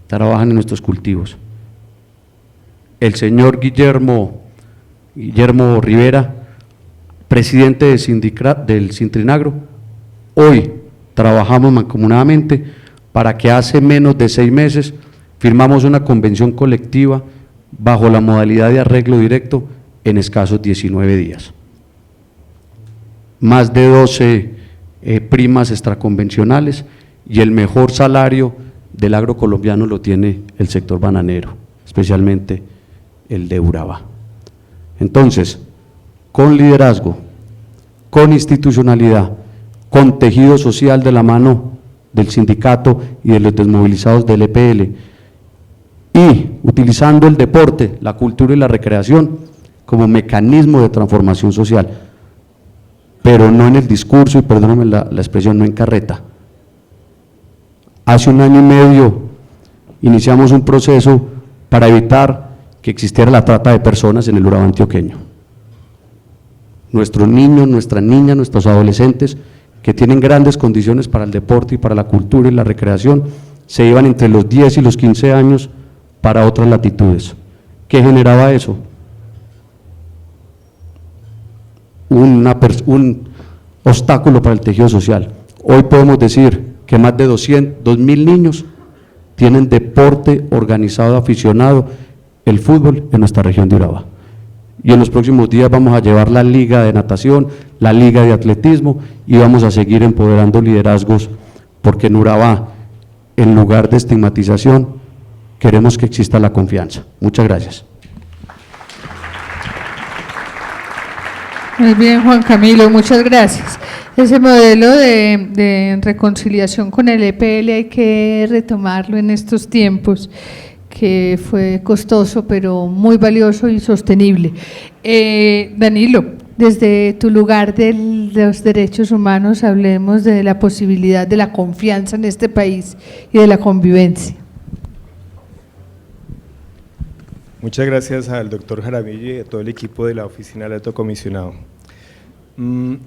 trabajan en nuestros cultivos. El señor Guillermo Rivera, presidente del Sintrenagro, hoy trabajamos mancomunadamente para que hace menos de 6 meses firmamos una convención colectiva bajo la modalidad de arreglo directo en escasos 19 días. Más de 12 primas extraconvencionales y el mejor salario del agro colombiano lo tiene el sector bananero, especialmente el de Urabá. Entonces, con liderazgo, con institucionalidad, con tejido social de la mano del sindicato y de los desmovilizados del EPL, y utilizando el deporte, la cultura y la recreación como mecanismo de transformación social, pero no en el discurso, y perdónenme la expresión, no en carreta. Hace 1 año y medio iniciamos un proceso para evitar que existiera la trata de personas en el Urabá antioqueño. Nuestros niños, nuestras niñas, nuestros adolescentes que tienen grandes condiciones para el deporte y para la cultura y la recreación, se iban entre los 10 y los 15 años para otras latitudes. ¿Qué generaba eso? Un obstáculo para el tejido social. Hoy podemos decir que más de 2.000 niños tienen deporte organizado, aficionado, el fútbol en nuestra región de Urabá. Y en los próximos días vamos a llevar la liga de natación, la liga de atletismo y vamos a seguir empoderando liderazgos, porque en Urabá, en lugar de estigmatización, queremos que exista la confianza. Muchas gracias. Muy bien, Juan Camilo, muchas gracias. Ese modelo de reconciliación con el EPL hay que retomarlo en estos tiempos, que fue costoso, pero muy valioso y sostenible. Danilo, desde tu lugar de los derechos humanos, hablemos de la posibilidad de la confianza en este país y de la convivencia. Muchas gracias al doctor Jaramillo y a todo el equipo de la Oficina del Alto Comisionado.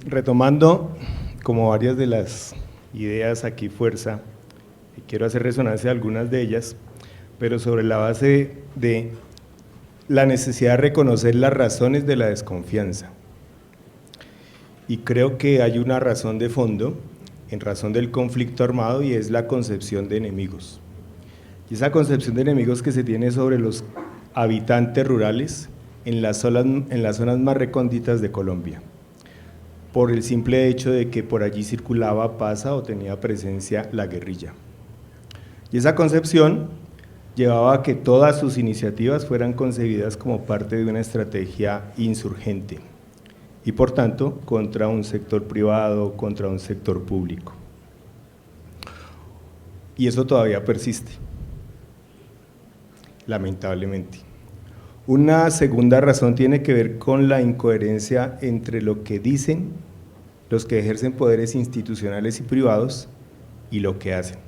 Retomando como varias de las ideas aquí fuerza, y quiero hacer resonancia de algunas de ellas, pero sobre la base de la necesidad de reconocer las razones de la desconfianza. Y creo que hay una razón de fondo, en razón del conflicto armado, y es la concepción de enemigos. Y esa concepción de enemigos que se tiene sobre los habitantes rurales en las zonas más recónditas de Colombia, por el simple hecho de que por allí circulaba, pasa o tenía presencia la guerrilla. Y esa concepción llevaba a que todas sus iniciativas fueran concebidas como parte de una estrategia insurgente y por tanto contra un sector privado, contra un sector público. Y eso todavía persiste, lamentablemente. Una segunda razón tiene que ver con la incoherencia entre lo que dicen los que ejercen poderes institucionales y privados y lo que hacen.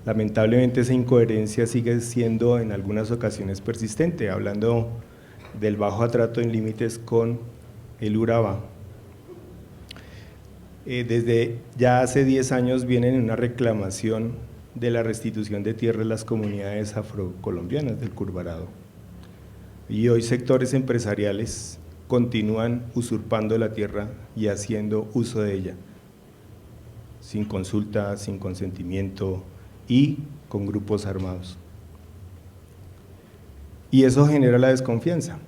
Lamentablemente esa incoherencia sigue siendo en algunas ocasiones persistente, hablando del bajo trato en límites con el Urabá. Desde ya hace 10 años vienen en una reclamación de la restitución de tierras a las comunidades afrocolombianas del Curvarado. Y hoy sectores empresariales continúan usurpando la tierra y haciendo uso de ella, sin consulta, sin consentimiento y con grupos armados. Y eso genera la desconfianza.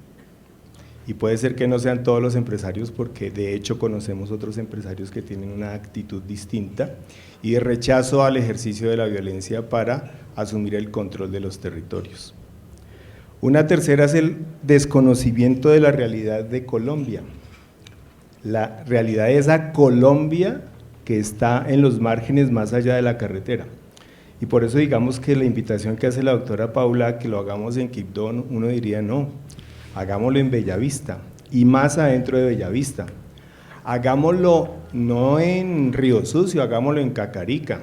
Y puede ser que no sean todos los empresarios, porque de hecho conocemos otros empresarios que tienen una actitud distinta y de rechazo al ejercicio de la violencia para asumir el control de los territorios. Una tercera es el desconocimiento de la realidad de Colombia. la realidad de esa Colombia que está en los márgenes más allá de la carretera. Y por eso digamos que la invitación que hace la doctora Paula, que lo hagamos en Quibdó, uno diría no, hagámoslo en Bellavista y más adentro de Bellavista. Hagámoslo no en Río Sucio, hagámoslo en Cacarica,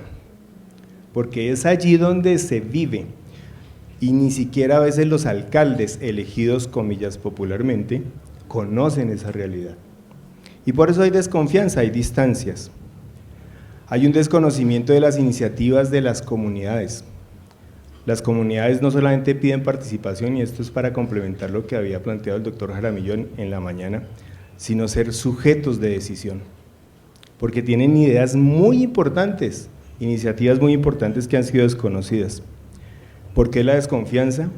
porque es allí donde se vive y ni siquiera a veces los alcaldes elegidos, comillas, popularmente, conocen esa realidad. Y por eso hay desconfianza, hay distancias. Hay un desconocimiento de las iniciativas de las comunidades. Las comunidades no solamente piden participación, y esto es para complementar lo que había planteado el doctor Jaramillo en la mañana, sino ser sujetos de decisión, porque tienen ideas muy importantes, iniciativas muy importantes que han sido desconocidas. ¿Por qué la desconfianza?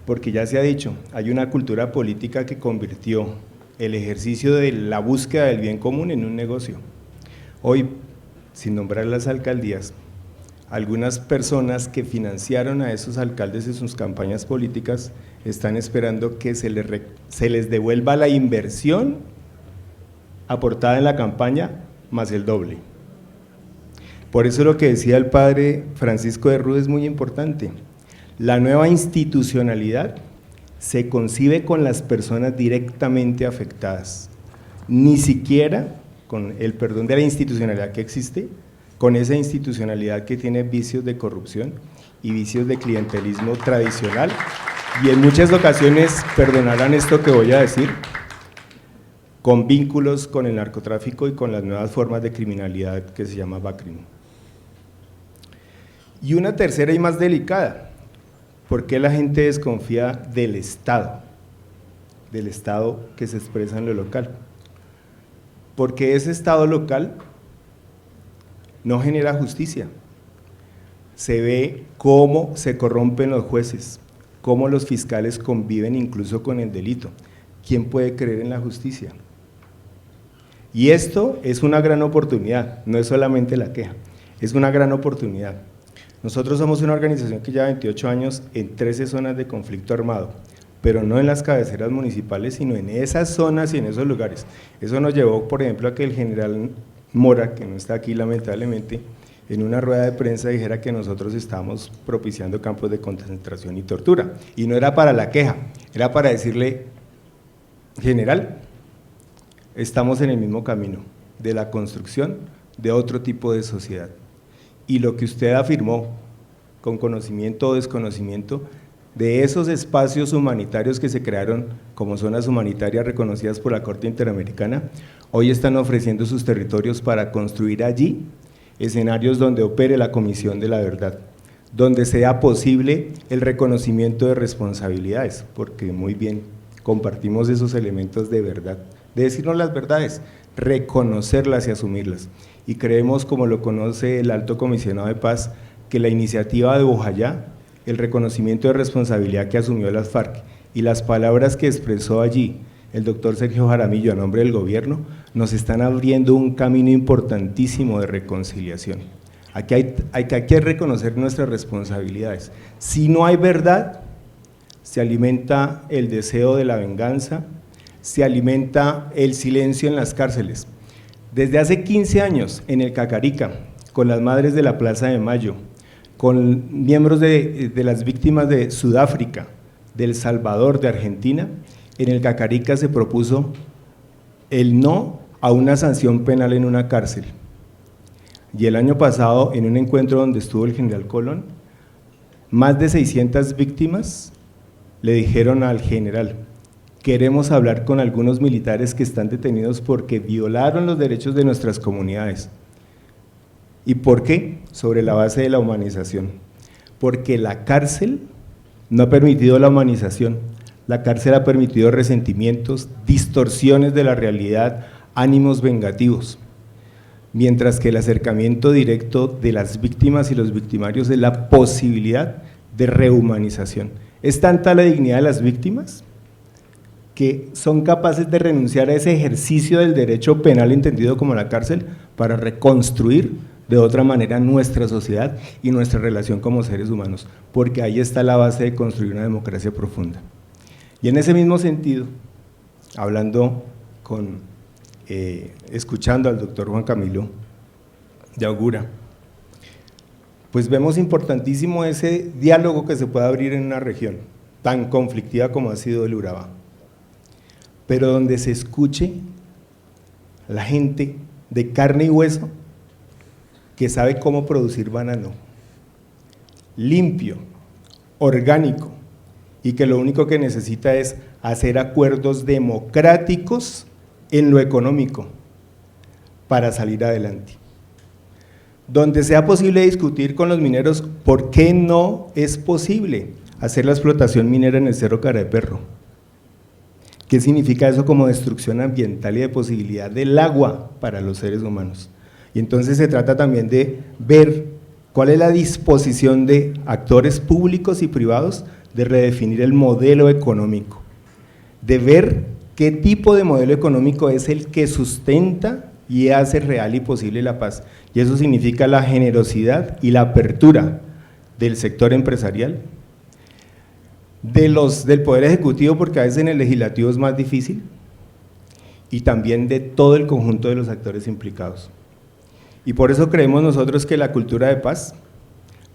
Porque ya se ha dicho, hay una cultura política que convirtió el ejercicio de la búsqueda del bien común en un negocio. Hoy, sin nombrar las alcaldías, algunas personas que financiaron a esos alcaldes en sus campañas políticas están esperando que se les devuelva la inversión aportada en la campaña más el doble. Por eso lo que decía el padre Francisco de Rud es muy importante. La nueva institucionalidad se concibe con las personas directamente afectadas, ni siquiera con el perdón de la institucionalidad que existe, con esa institucionalidad que tiene vicios de corrupción y vicios de clientelismo tradicional, y en muchas ocasiones, perdonarán esto que voy a decir, con vínculos con el narcotráfico y con las nuevas formas de criminalidad que se llama BACRIM. Y una tercera y más delicada, ¿por qué la gente desconfía del Estado que se expresa en lo local? Porque ese Estado local no genera justicia. Se ve cómo se corrompen los jueces, cómo los fiscales conviven incluso con el delito. ¿Quién puede creer en la justicia? Y esto es una gran oportunidad, no es solamente la queja, es una gran oportunidad. Nosotros somos una organización que lleva 28 años en 13 zonas de conflicto armado, pero no en las cabeceras municipales, sino en esas zonas y en esos lugares. Eso nos llevó, por ejemplo, a que el general Mora, que no está aquí lamentablemente, en una rueda de prensa dijera que nosotros estábamos propiciando campos de concentración y tortura. Y no era para la queja, era para decirle, general, estamos en el mismo camino de la construcción de otro tipo de sociedad. Y lo que usted afirmó, con conocimiento o desconocimiento, de esos espacios humanitarios que se crearon como zonas humanitarias reconocidas por la Corte Interamericana, hoy están ofreciendo sus territorios para construir allí escenarios donde opere la Comisión de la Verdad, donde sea posible el reconocimiento de responsabilidades, porque muy bien compartimos esos elementos de verdad, de decirnos las verdades, reconocerlas y asumirlas. Y creemos, como lo conoce el Alto Comisionado de Paz, que la iniciativa de Bojayá, el reconocimiento de responsabilidad que asumió las FARC y las palabras que expresó allí el doctor Sergio Jaramillo a nombre del gobierno, nos están abriendo un camino importantísimo de reconciliación. Aquí hay que reconocer nuestras responsabilidades. Si no hay verdad, se alimenta el deseo de la venganza, se alimenta el silencio en las cárceles. Desde hace 15 años en el Cacarica, con las madres de la Plaza de Mayo, con miembros de las víctimas de Sudáfrica, de El Salvador, de Argentina, en el Cacarica se propuso el no a una sanción penal en una cárcel. Y el año pasado, en un encuentro donde estuvo el general Colón, más de 600 víctimas le dijeron al general: queremos hablar con algunos militares que están detenidos porque violaron los derechos de nuestras comunidades. ¿Y por qué? Sobre la base de la humanización. Porque la cárcel no ha permitido la humanización, la cárcel ha permitido resentimientos, distorsiones de la realidad, ánimos vengativos, mientras que el acercamiento directo de las víctimas y los victimarios es la posibilidad de rehumanización. Es tanta la dignidad de las víctimas que son capaces de renunciar a ese ejercicio del derecho penal entendido como la cárcel para reconstruir de otra manera nuestra sociedad y nuestra relación como seres humanos, porque ahí está la base de construir una democracia profunda. Y en ese mismo sentido, hablando con escuchando al doctor Juan Camilo de Augura, pues vemos importantísimo ese diálogo que se puede abrir en una región tan conflictiva como ha sido el Urabá, pero donde se escuche la gente de carne y hueso que sabe cómo producir banano, limpio, orgánico, y que lo único que necesita es hacer acuerdos democráticos en lo económico para salir adelante. Donde sea posible discutir con los mineros por qué no es posible hacer la explotación minera en el Cerro Cara de Perro. ¿Qué significa eso como destrucción ambiental y de posibilidad del agua para los seres humanos? Y entonces se trata también de ver cuál es la disposición de actores públicos y privados de redefinir el modelo económico, de ver qué tipo de modelo económico es el que sustenta y hace real y posible la paz. Y eso significa la generosidad y la apertura del sector empresarial, del Poder Ejecutivo, porque a veces en el Legislativo es más difícil, y también de todo el conjunto de los actores implicados. Y por eso creemos nosotros que la cultura de paz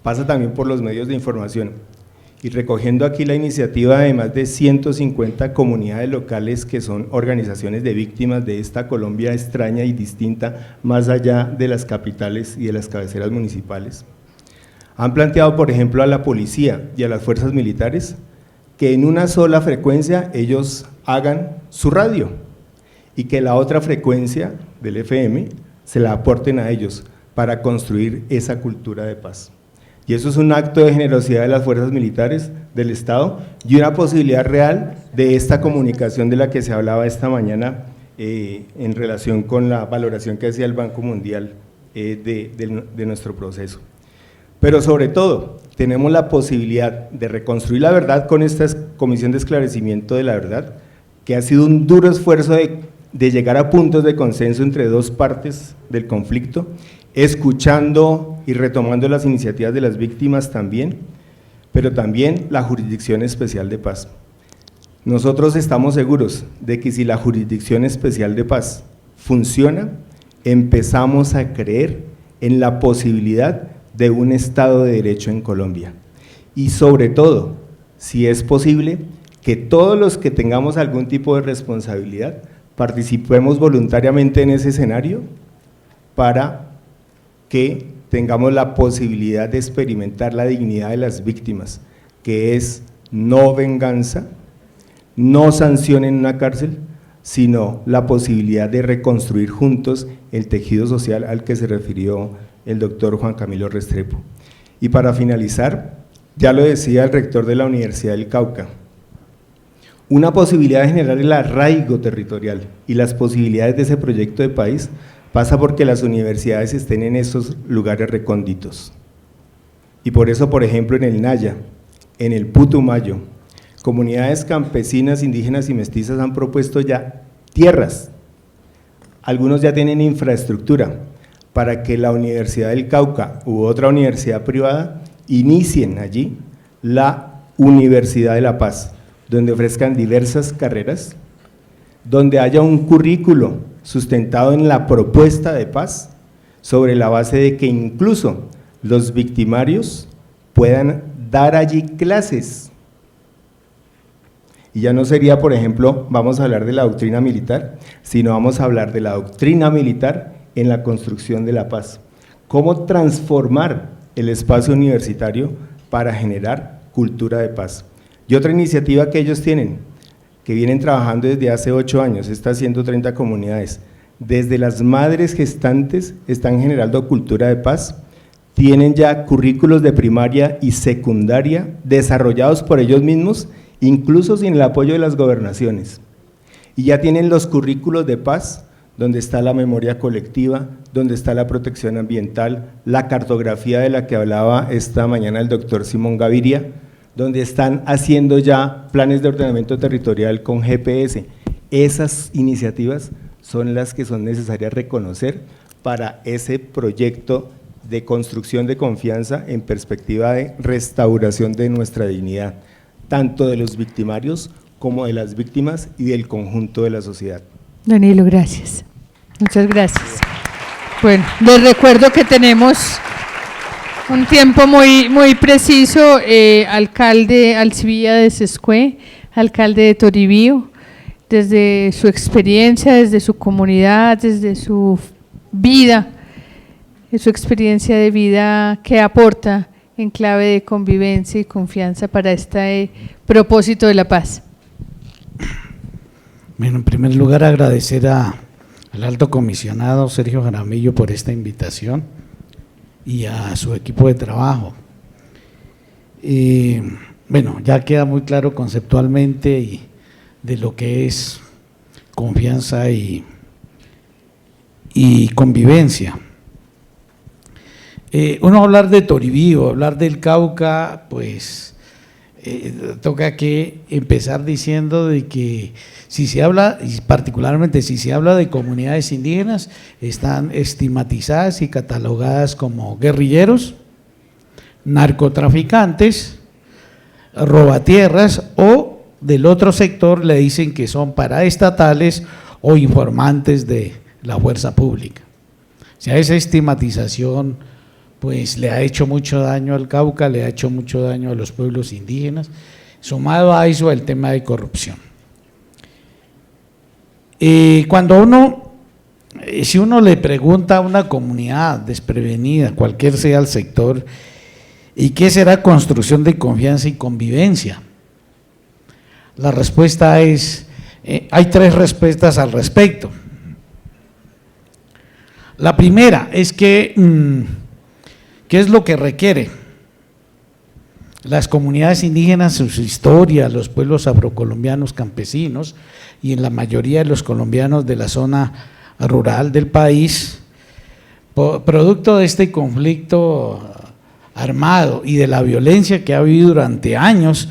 pasa también por los medios de información. Y recogiendo aquí la iniciativa de más de 150 comunidades locales que son organizaciones de víctimas de esta Colombia extraña y distinta, más allá de las capitales y de las cabeceras municipales, han planteado, por ejemplo, a la policía y a las fuerzas militares que en una sola frecuencia ellos hagan su radio y que la otra frecuencia del FM se la aporten a ellos para construir esa cultura de paz. Y eso es un acto de generosidad de las fuerzas militares del Estado y una posibilidad real de esta comunicación de la que se hablaba esta mañana en relación con la valoración que hacía el Banco Mundial de nuestro proceso. Pero sobre todo, tenemos la posibilidad de reconstruir la verdad con esta Comisión de Esclarecimiento de la Verdad, que ha sido un duro esfuerzo de llegar a puntos de consenso entre dos partes del conflicto, escuchando y retomando las iniciativas de las víctimas también, pero también la Jurisdicción Especial de Paz. Nosotros estamos seguros de que si la Jurisdicción Especial de Paz funciona, empezamos a creer en la posibilidad de un Estado de Derecho en Colombia. Y sobre todo, si es posible, que todos los que tengamos algún tipo de responsabilidad participemos voluntariamente en ese escenario para que tengamos la posibilidad de experimentar la dignidad de las víctimas, que es no venganza, no sanción en una cárcel, sino la posibilidad de reconstruir juntos el tejido social al que se refirió el doctor Juan Camilo Restrepo. Y para finalizar, ya lo decía el rector de la Universidad del Cauca, una posibilidad de generar el arraigo territorial y las posibilidades de ese proyecto de país pasa porque las universidades estén en esos lugares recónditos. Y por eso, por ejemplo, en el Naya, en el Putumayo, comunidades campesinas, indígenas y mestizas han propuesto ya tierras, algunos ya tienen infraestructura para que la Universidad del Cauca u otra universidad privada inicien allí la Universidad de la Paz, donde ofrezcan diversas carreras, donde haya un currículo sustentado en la propuesta de paz, sobre la base de que incluso los victimarios puedan dar allí clases. Y ya no sería, por ejemplo, vamos a hablar de la doctrina militar, sino vamos a hablar de la doctrina militar en la construcción de la paz. Cómo transformar el espacio universitario para generar cultura de paz. Y otra iniciativa que ellos tienen, que vienen trabajando desde hace 8 años, está haciendo 30 comunidades, desde las madres gestantes están generando cultura de paz, tienen ya currículos de primaria y secundaria desarrollados por ellos mismos, incluso sin el apoyo de las gobernaciones, y ya tienen los currículos de paz, donde está la memoria colectiva, donde está la protección ambiental, la cartografía de la que hablaba esta mañana el doctor Simón Gaviria, donde están haciendo ya planes de ordenamiento territorial con GPS. Esas iniciativas son las que son necesarias reconocer para ese proyecto de construcción de confianza en perspectiva de restauración de nuestra dignidad, tanto de los victimarios como de las víctimas y del conjunto de la sociedad. Danilo, gracias. Muchas gracias. Bueno, les recuerdo que tenemos un tiempo muy preciso. Alcalde Alcibía de Sescué, alcalde de Toribío, desde su experiencia, desde su comunidad, desde su vida, su experiencia de vida que aporta en clave de convivencia y confianza para este propósito de la paz. Bueno, en primer lugar agradecer al alto comisionado Sergio Jaramillo por esta invitación y a su equipo de trabajo. Bueno, ya queda muy claro conceptualmente y de lo que es confianza y convivencia. Uno hablar de Toribío, hablar del Cauca, pues toca que empezar diciendo de que si se habla, y particularmente si se habla de comunidades indígenas, están estigmatizadas y catalogadas como guerrilleros, narcotraficantes, robatierras, o del otro sector le dicen que son paraestatales o informantes de la fuerza pública. O sea, esa estigmatización pues le ha hecho mucho daño al Cauca, le ha hecho mucho daño a los pueblos indígenas, sumado a eso el tema de corrupción. Si uno le pregunta a una comunidad desprevenida, cualquier sea el sector, ¿y qué será construcción de confianza y convivencia? La respuesta es, hay tres respuestas al respecto. La primera es que, ¿qué es lo que requiere? Las comunidades indígenas, su historia, los pueblos afrocolombianos campesinos y en la mayoría de los colombianos de la zona rural del país, producto de este conflicto armado y de la violencia que ha vivido durante años,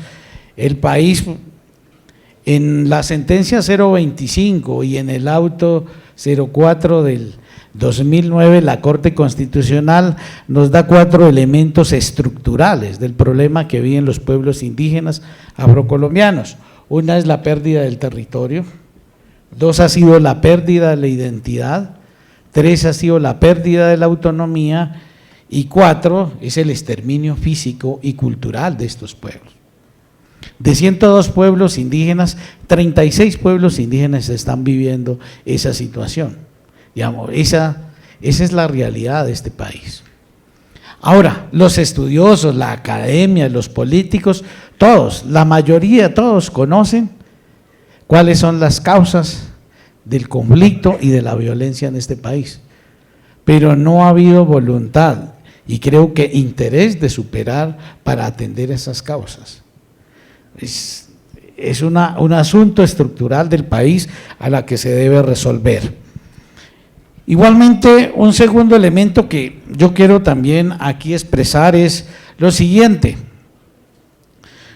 el país en la sentencia 025 y en el auto 04 del 2009, la Corte Constitucional nos da 4 elementos estructurales del problema que viven los pueblos indígenas afrocolombianos. Una es la pérdida del territorio, 2 ha sido la pérdida de la identidad, 3 ha sido la pérdida de la autonomía y 4 es el exterminio físico y cultural de estos pueblos. De 102 pueblos indígenas, 36 pueblos indígenas están viviendo esa situación. Digamos, esa es la realidad de este país. Ahora, los estudiosos, la academia, los políticos, todos, la mayoría, todos conocen cuáles son las causas del conflicto y de la violencia en este país, pero no ha habido voluntad y creo que interés de superar para atender esas causas. Es un asunto estructural del país a la que se debe resolver. Igualmente, un segundo elemento que yo quiero también aquí expresar es lo siguiente.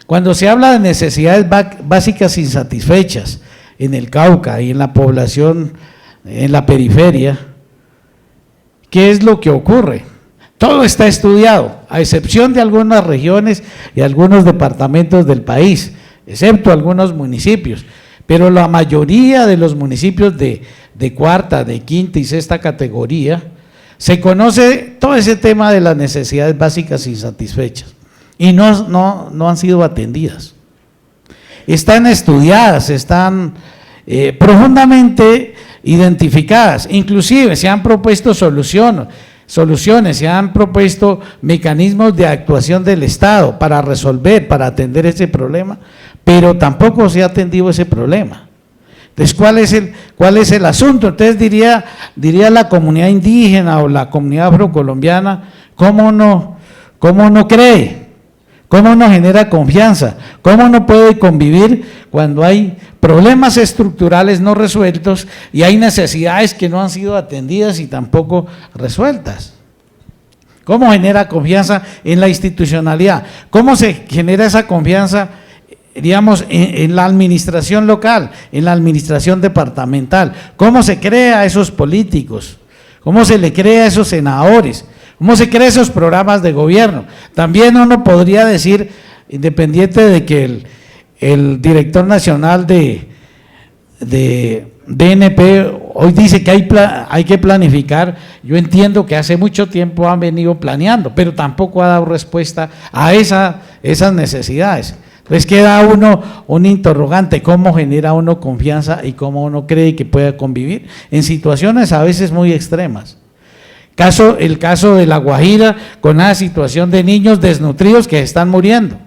Cuando se habla de necesidades básicas insatisfechas en el Cauca y en la población, en la periferia, ¿qué es lo que ocurre? Todo está estudiado, a excepción de algunas regiones y algunos departamentos del país, excepto algunos municipios, pero la mayoría de los municipios de cuarta, de quinta y sexta categoría, se conoce todo ese tema de las necesidades básicas insatisfechas y no han sido atendidas. Están estudiadas, están profundamente identificadas, inclusive se han propuesto soluciones, se han propuesto mecanismos de actuación del Estado para resolver, para atender ese problema, pero tampoco se ha atendido ese problema. Entonces, ¿cuál es el asunto? Entonces diría la comunidad indígena o la comunidad afrocolombiana, ¿cómo no cree? ¿Cómo no genera confianza? ¿Cómo no puede convivir cuando hay problemas estructurales no resueltos y hay necesidades que no han sido atendidas y tampoco resueltas? ¿Cómo genera confianza en la institucionalidad? ¿Cómo se genera esa confianza, digamos, en la administración local, en la administración departamental? ¿Cómo se crea a esos políticos? ¿Cómo se le crea a esos senadores? ¿Cómo se crean esos programas de gobierno? También uno podría decir, independiente de que el director nacional de DNP hoy dice que hay que planificar. Yo entiendo que hace mucho tiempo han venido planeando, pero tampoco ha dado respuesta a esas necesidades. Entonces queda un interrogante, ¿cómo genera uno confianza y cómo uno cree que pueda convivir en situaciones a veces muy extremas? El caso de La Guajira, con una situación de niños desnutridos que están muriendo,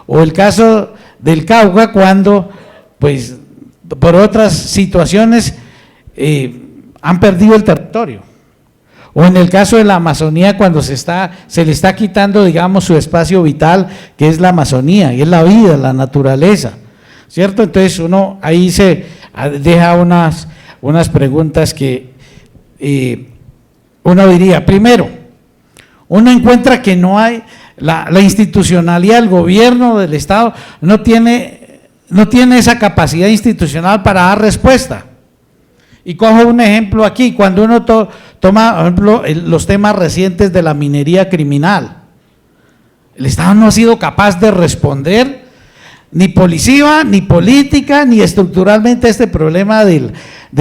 o el caso del Cauca, cuando pues por otras situaciones han perdido el territorio, o en el caso de la Amazonía, cuando se le está quitando, digamos, su espacio vital, que es la Amazonía, y es la vida, la naturaleza, ¿cierto? Entonces uno ahí se deja unas preguntas que uno diría. Primero, uno encuentra que no hay, la institucionalidad del gobierno, del Estado, no tiene esa capacidad institucional para dar respuesta. Y cojo un ejemplo aquí, cuando uno toma, por ejemplo, los temas recientes de la minería criminal. El Estado no ha sido capaz de responder ni policía, ni política, ni estructuralmente a este problema de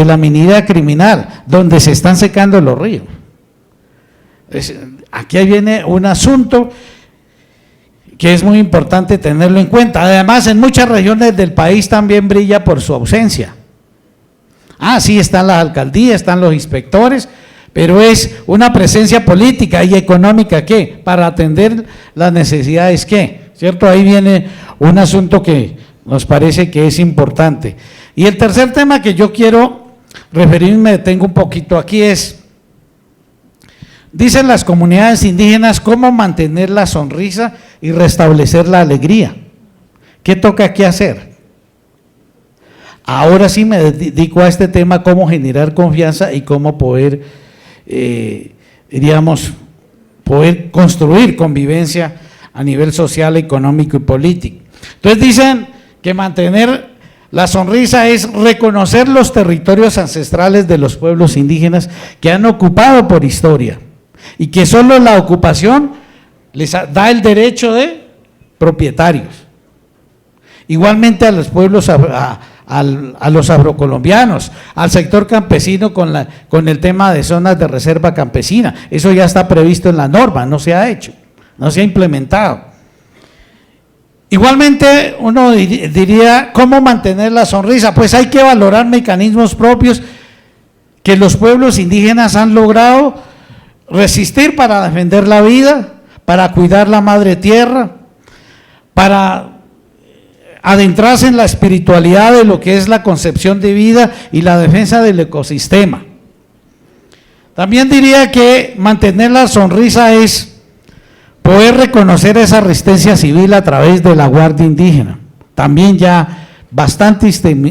la minería criminal, donde se están secando los ríos. Aquí viene un asunto que es muy importante tenerlo en cuenta. Además, en muchas regiones del país también brilla por su ausencia. Sí, están las alcaldías, están los inspectores, pero es una presencia política y económica ¿qué? Para atender las necesidades ¿qué? ¿Cierto? Ahí viene un asunto que nos parece que es importante. Y el tercer tema que yo quiero referirme, detengo un poquito aquí, es, dicen las comunidades indígenas, cómo mantener la sonrisa y restablecer la alegría. ¿Qué toca aquí hacer? Ahora sí me dedico a este tema, cómo generar confianza y cómo poder, poder construir convivencia a nivel social, económico y político. Entonces dicen que mantener la sonrisa es reconocer los territorios ancestrales de los pueblos indígenas que han ocupado por historia y que solo la ocupación les da el derecho de propietarios. Igualmente a los pueblos, a los afrocolombianos, al sector campesino con el tema de zonas de reserva campesina. Eso ya está previsto en la norma, no se ha hecho, no se ha implementado. Igualmente uno diría, ¿cómo mantener la sonrisa? Pues hay que valorar mecanismos propios que los pueblos indígenas han logrado resistir para defender la vida, para cuidar la madre tierra, para adentrarse en la espiritualidad de lo que es la concepción de vida y la defensa del ecosistema. También diría que mantener la sonrisa es poder reconocer esa resistencia civil a través de la Guardia Indígena, también ya bastante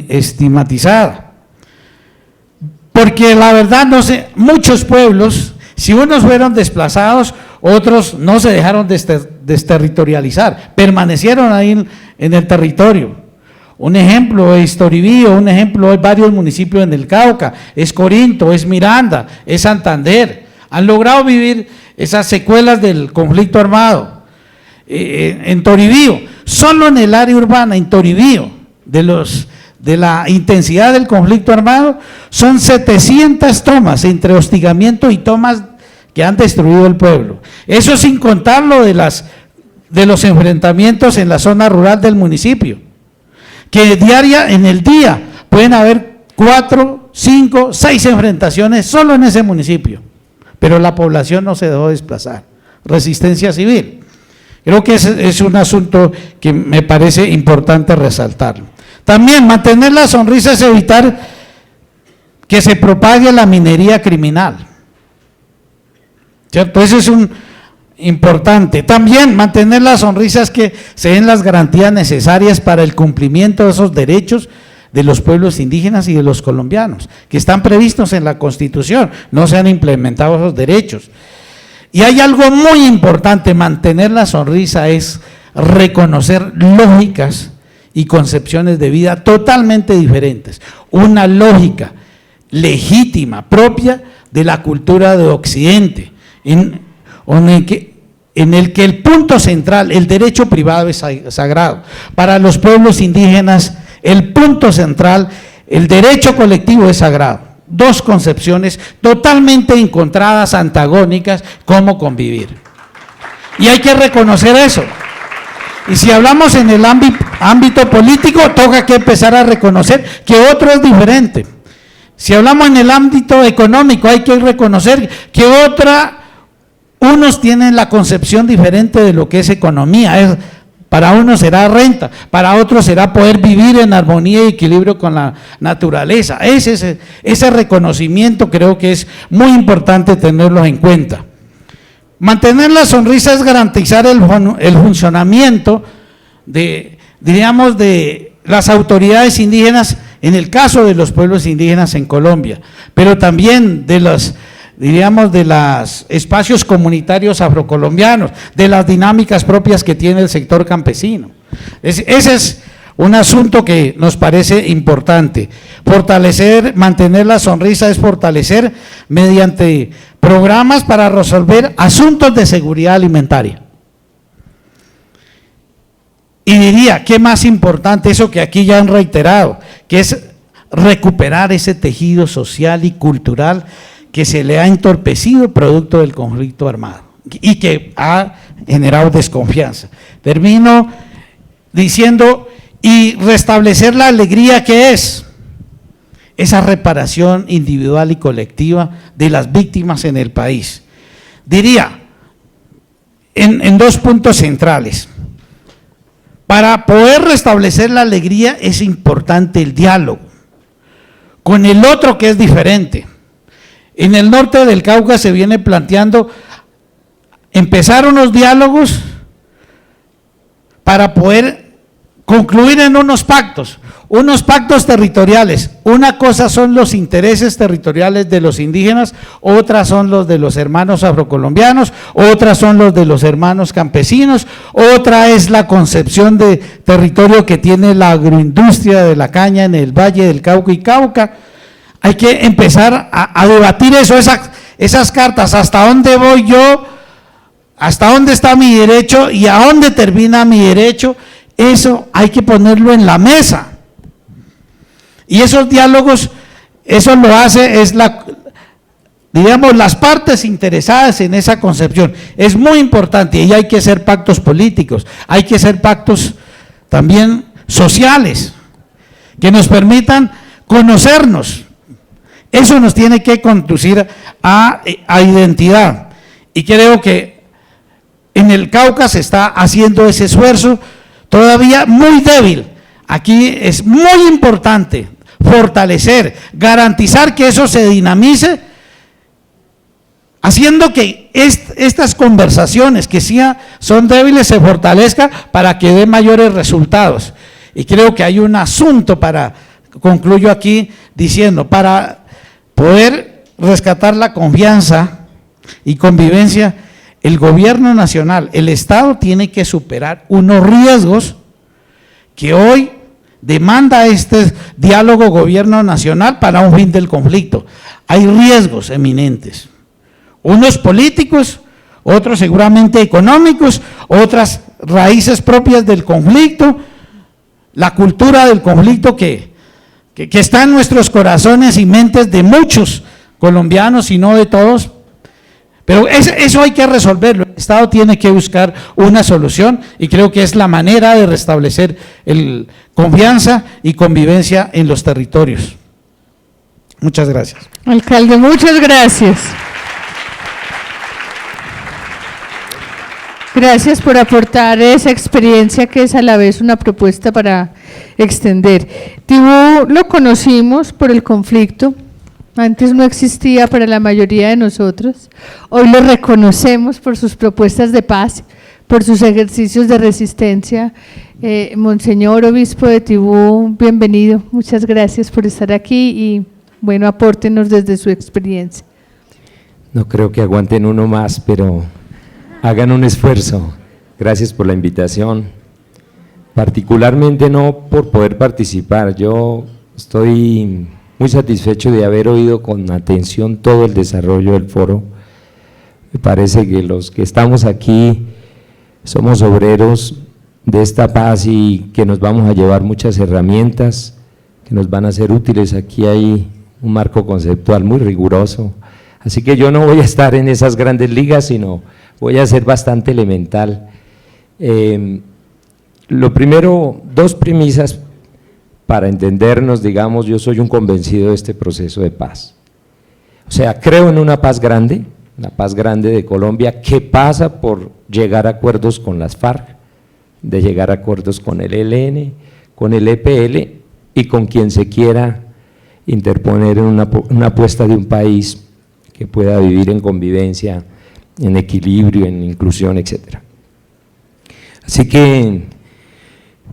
estigmatizada. Porque la verdad, no sé, muchos pueblos, si unos fueron desplazados, otros no se dejaron desterritorializar, permanecieron ahí en el territorio. Un ejemplo es Toribío, un ejemplo es varios municipios en el Cauca, es Corinto, es Miranda, es Santander. Han logrado vivir esas secuelas del conflicto armado. En Toribío, solo en el área urbana, en Toribío, de la intensidad del conflicto armado, son 700 tomas entre hostigamiento y tomas que han destruido el pueblo. Eso sin contar lo de los enfrentamientos en la zona rural del municipio, que en el día pueden haber 4, 5, 6 enfrentaciones solo en ese municipio, pero la población no se dejó desplazar. Resistencia civil. Creo que es un asunto que me parece importante resaltarlo. También mantener la sonrisa es evitar que se propague la minería criminal, ¿cierto? Eso es importante. También mantener la sonrisa es que se den las garantías necesarias para el cumplimiento de esos derechos de los pueblos indígenas y de los colombianos, que están previstos en la Constitución, no se han implementado esos derechos. Y hay algo muy importante, mantener la sonrisa es reconocer lógicas y concepciones de vida totalmente diferentes, una lógica legítima, propia de la cultura de Occidente, en el que el punto central, el derecho privado es sagrado. Para los pueblos indígenas, el punto central, el derecho colectivo es sagrado. dos concepciones totalmente encontradas, antagónicas, cómo convivir. Y hay que reconocer eso. Y si hablamos en el ámbito político, toca que empezar a reconocer que otro es diferente. Si hablamos en el ámbito económico, hay que reconocer que unos tienen la concepción diferente de lo que es economía. Para unos será renta, para otros será poder vivir en armonía y equilibrio con la naturaleza. Ese reconocimiento creo que es muy importante tenerlo en cuenta. Mantener la sonrisa es garantizar el funcionamiento de las autoridades indígenas, en el caso de los pueblos indígenas en Colombia, pero también de los espacios comunitarios afrocolombianos, de las dinámicas propias que tiene el sector campesino. Ese es un asunto que nos parece importante. Mantener la sonrisa es fortalecer mediante programas para resolver asuntos de seguridad alimentaria. Y diría, ¿qué más importante? Eso que aquí ya han reiterado, que es recuperar ese tejido social y cultural que se le ha entorpecido producto del conflicto armado y que ha generado desconfianza. Termino diciendo, y restablecer la alegría que es esa reparación individual y colectiva de las víctimas en el país. Diría, en dos puntos centrales. Para poder restablecer la alegría es importante el diálogo con el otro que es diferente. En el norte del Cauca se viene planteando empezar unos diálogos para poder concluir en unos pactos territoriales. Una cosa son los intereses territoriales de los indígenas, otras son los de los hermanos afrocolombianos, otras son los de los hermanos campesinos, otra es la concepción de territorio que tiene la agroindustria de la caña en el Valle del Cauca y Cauca. Hay que empezar a debatir eso, esas cartas, hasta dónde voy yo, hasta dónde está mi derecho y a dónde termina mi derecho. Eso hay que ponerlo en la mesa. Y esos diálogos, eso lo hace, las partes interesadas en esa concepción. Es muy importante y hay que hacer pactos políticos, hay que hacer pactos también sociales, que nos permitan conocernos. Eso nos tiene que conducir a identidad. Y creo que en el Cauca se está haciendo ese esfuerzo, todavía muy débil. Aquí es muy importante fortalecer, garantizar que eso se dinamice, haciendo que estas conversaciones que sí son débiles se fortalezcan para que dé mayores resultados. Y creo que hay un asunto concluyo aquí diciendo, para poder rescatar la confianza y convivencia, el gobierno nacional, el Estado tiene que superar unos riesgos que hoy demanda este diálogo gobierno nacional para un fin del conflicto. Hay riesgos eminentes, unos políticos, otros seguramente económicos, otras raíces propias del conflicto, la cultura del conflicto que está en nuestros corazones y mentes de muchos colombianos y no de todos. Pero eso hay que resolverlo. El Estado tiene que buscar una solución y creo que es la manera de restablecer confianza y convivencia en los territorios. Muchas gracias. Alcalde, muchas gracias. Gracias por aportar esa experiencia que es a la vez una propuesta para extender. Tibú lo conocimos por el conflicto. Antes no existía para la mayoría de nosotros, hoy lo reconocemos por sus propuestas de paz, por sus ejercicios de resistencia. Monseñor Obispo de Tibú, bienvenido, muchas gracias por estar aquí y bueno, apórtenos desde su experiencia. No creo que aguanten uno más, pero hagan un esfuerzo. Gracias por la invitación, particularmente no por poder participar, yo estoy muy satisfecho de haber oído con atención todo el desarrollo del foro. Me parece que los que estamos aquí somos obreros de esta paz y que nos vamos a llevar muchas herramientas que nos van a ser útiles. Aquí hay un marco conceptual muy riguroso. Así que yo no voy a estar en esas grandes ligas, sino voy a ser bastante elemental. Lo primero, dos premisas para entendernos, digamos, yo soy un convencido de este proceso de paz. O sea, creo en una paz grande, la paz grande de Colombia, que pasa por llegar a acuerdos con las FARC, de llegar a acuerdos con el ELN, con el EPL y con quien se quiera interponer en una apuesta de un país que pueda vivir en convivencia, en equilibrio, en inclusión, etc. Así que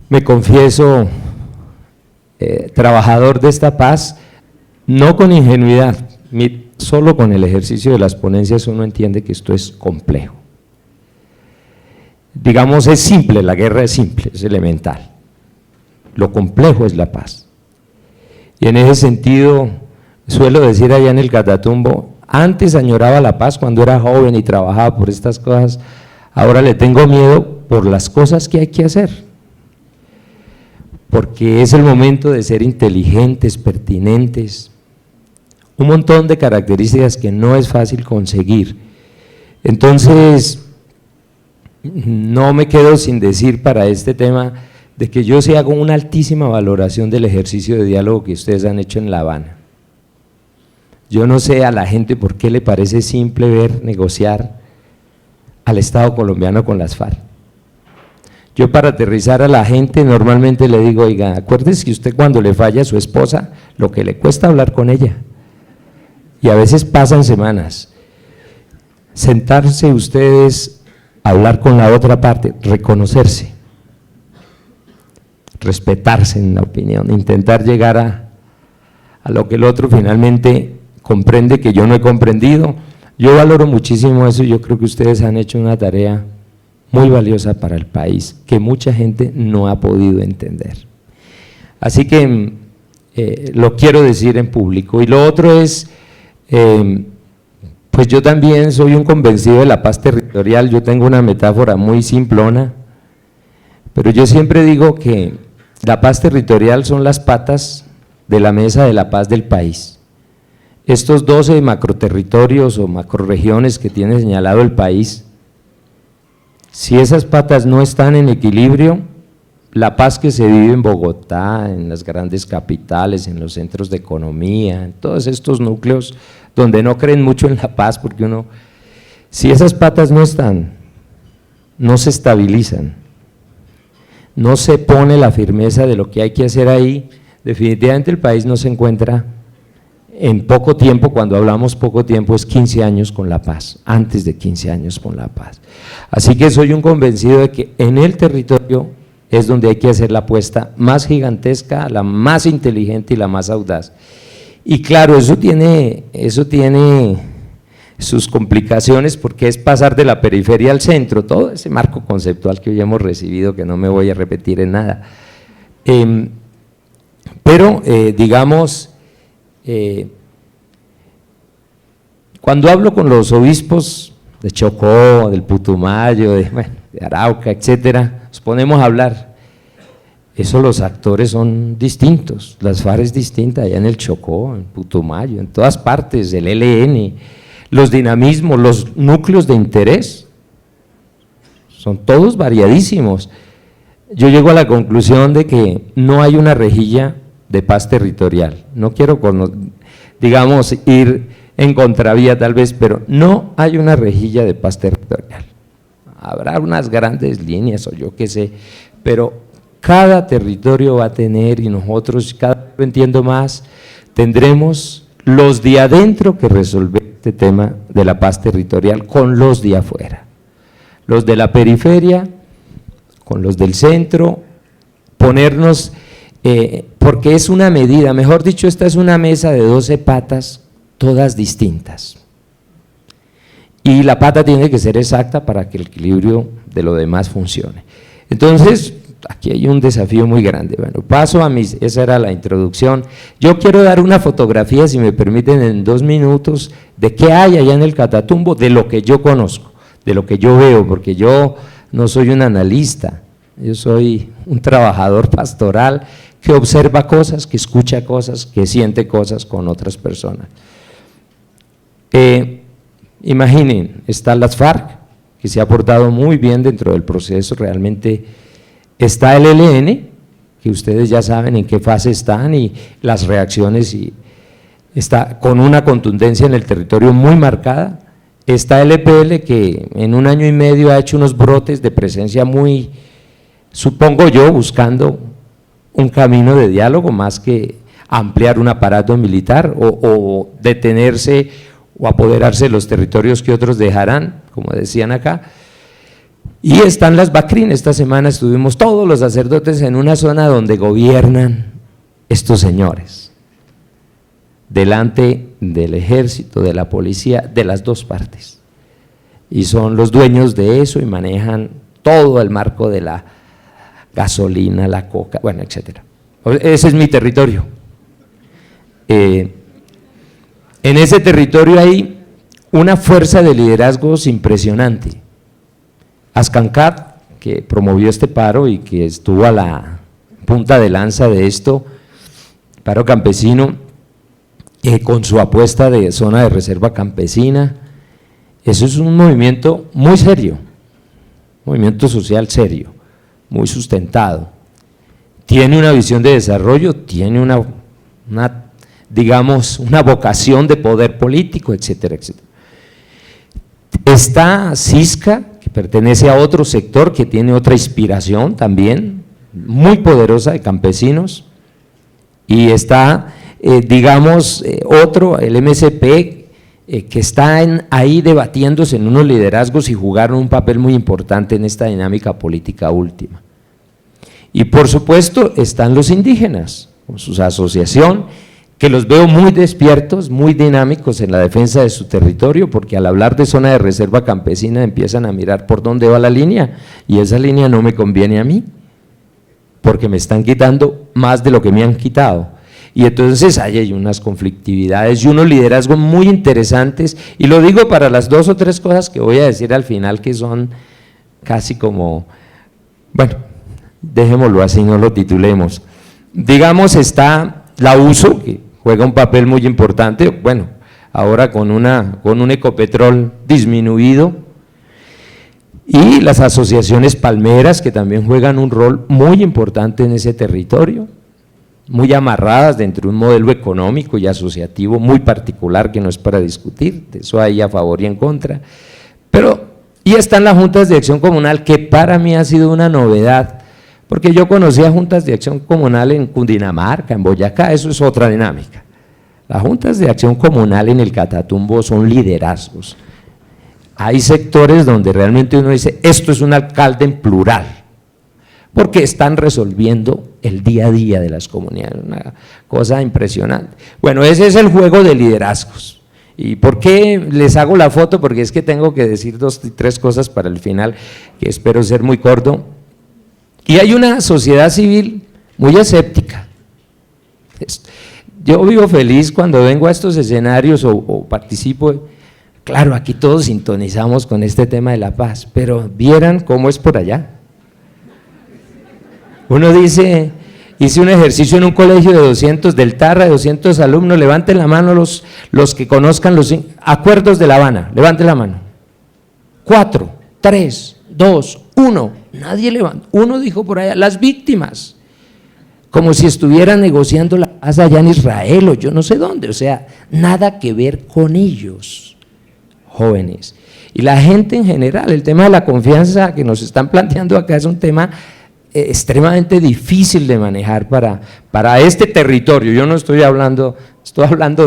me confieso trabajador de esta paz, no con ingenuidad, solo con el ejercicio de las ponencias uno entiende que esto es complejo. Digamos, es simple, la guerra es simple, es elemental. Lo complejo es la paz. Y en ese sentido, suelo decir allá en el Catatumbo, antes añoraba la paz cuando era joven y trabajaba por estas cosas, ahora le tengo miedo por las cosas que hay que hacer. Porque es el momento de ser inteligentes, pertinentes, un montón de características que no es fácil conseguir. Entonces, no me quedo sin decir para este tema de que yo sí hago una altísima valoración del ejercicio de diálogo que ustedes han hecho en La Habana. Yo no sé a la gente por qué le parece simple ver negociar al Estado colombiano con las FARC. Yo para aterrizar a la gente normalmente le digo, oiga, acuérdese que usted cuando le falla a su esposa, lo que le cuesta hablar con ella, y a veces pasan semanas, sentarse ustedes a hablar con la otra parte, reconocerse, respetarse en la opinión, intentar llegar a lo que el otro finalmente comprende que yo no he comprendido. Yo valoro muchísimo eso y yo creo que ustedes han hecho una tarea muy valiosa para el país, que mucha gente no ha podido entender. Así que lo quiero decir en público. Y lo otro es, pues yo también soy un convencido de la paz territorial. Yo tengo una metáfora muy simplona, pero yo siempre digo que la paz territorial son las patas de la mesa de la paz del país. Estos 12 macroterritorios o macroregiones que tiene señalado el país, si esas patas no están en equilibrio, la paz que se vive en Bogotá, en las grandes capitales, en los centros de economía, en todos estos núcleos donde no creen mucho en la paz, porque si esas patas no están, no se estabilizan, no se pone la firmeza de lo que hay que hacer ahí, definitivamente el país no se encuentra en poco tiempo. Cuando hablamos poco tiempo es 15 años con la paz, antes de 15 años con la paz. Así que soy un convencido de que en el territorio es donde hay que hacer la apuesta más gigantesca, la más inteligente y la más audaz. Y claro, eso tiene sus complicaciones porque es pasar de la periferia al centro, todo ese marco conceptual que hoy hemos recibido, que no me voy a repetir en nada. Pero digamos, cuando hablo con los obispos de Chocó, del Putumayo, de Arauca, etcétera, nos ponemos a hablar. Eso, los actores son distintos, las FARC es distinta allá en el Chocó, en Putumayo, en todas partes, el ELN, los dinamismos, los núcleos de interés, son todos variadísimos. Yo llego a la conclusión de que no hay una rejilla de paz territorial. No quiero, digamos, ir en contravía tal vez, pero no hay una rejilla de paz territorial. Habrá unas grandes líneas o yo qué sé, pero cada territorio va a tener, y nosotros cada vez lo entiendo más, tendremos los de adentro que resolver este tema de la paz territorial con los de afuera. Los de la periferia, con los del centro, ponernos… porque es una medida, mejor dicho, esta es una mesa de 12 patas, todas distintas. Y la pata tiene que ser exacta para que el equilibrio de lo demás funcione. Entonces, aquí hay un desafío muy grande. Bueno, paso a esa era la introducción. Yo quiero dar una fotografía, si me permiten, en 2 minutos, de qué hay allá en el Catatumbo, de lo que yo conozco, de lo que yo veo, porque yo no soy un analista, yo soy un trabajador pastoral que observa cosas, que escucha cosas, que siente cosas con otras personas. Imaginen, están las FARC, que se ha portado muy bien dentro del proceso, realmente está el ELN, que ustedes ya saben en qué fase están y las reacciones, y está con una contundencia en el territorio muy marcada. Está el EPL, que en 1 año y medio ha hecho unos brotes de presencia muy, supongo yo, buscando un camino de diálogo más que ampliar un aparato militar o detenerse o apoderarse de los territorios que otros dejarán, como decían acá. Y están las BACRIN. Esta semana estuvimos todos los sacerdotes en una zona donde gobiernan estos señores, delante del ejército, de la policía, de las dos partes, y son los dueños de eso y manejan todo el marco de la gasolina, la coca, bueno, etcétera. Ese es mi territorio. En ese territorio hay una fuerza de liderazgos impresionante. Ascancat, que promovió este paro y que estuvo a la punta de lanza de esto, paro campesino, con su apuesta de zona de reserva campesina. Eso es un movimiento muy serio, movimiento social serio, muy sustentado. Tiene una visión de desarrollo, tiene digamos, una vocación de poder político, etcétera, etcétera. Está Cisca, que pertenece a otro sector que tiene otra inspiración también, muy poderosa, de campesinos, y está, digamos, otro, el MSP, que está ahí debatiéndose en unos liderazgos y jugaron un papel muy importante en esta dinámica política última. Y por supuesto están los indígenas, con su asociación, que los veo muy despiertos, muy dinámicos en la defensa de su territorio, porque al hablar de zona de reserva campesina empiezan a mirar por dónde va la línea, y esa línea no me conviene a mí, porque me están quitando más de lo que me han quitado. Y entonces ahí hay unas conflictividades y unos liderazgos muy interesantes, y lo digo para las 2 o 3 cosas que voy a decir al final, que son casi como, bueno, dejémoslo así, no lo titulemos. Digamos, está la USO, que juega un papel muy importante, bueno, ahora con un Ecopetrol disminuido, y las asociaciones palmeras, que también juegan un rol muy importante en ese territorio, muy amarradas dentro de un modelo económico y asociativo muy particular que no es para discutir, de eso hay a favor y en contra. Pero, y están las juntas de acción comunal, que para mí ha sido una novedad, porque yo conocía juntas de acción comunal en Cundinamarca, en Boyacá, eso es otra dinámica. Las juntas de acción comunal en el Catatumbo son liderazgos. Hay sectores donde realmente uno dice, esto es un alcalde en plural, porque están resolviendo el día a día de las comunidades, una cosa impresionante. Bueno, ese es el juego de liderazgos. ¿Y por qué les hago la foto? Porque es que tengo que decir 2 y 3 cosas para el final, que espero ser muy corto. Y hay una sociedad civil muy escéptica. Yo vivo feliz cuando vengo a estos escenarios o participo. Claro, aquí todos sintonizamos con este tema de la paz, pero vieran cómo es por allá. Uno dice, hice un ejercicio en un colegio de 200, del Tarra, de 200 alumnos, levanten la mano los que conozcan los acuerdos de La Habana, levanten la mano. 4, 3, 2, 1, nadie levantó. Uno dijo por allá, las víctimas, como si estuvieran negociando la paz allá en Israel o yo no sé dónde, o sea, nada que ver con ellos, jóvenes. Y la gente en general, el tema de la confianza que nos están planteando acá es un tema extremadamente difícil de manejar para este territorio. Yo no estoy hablando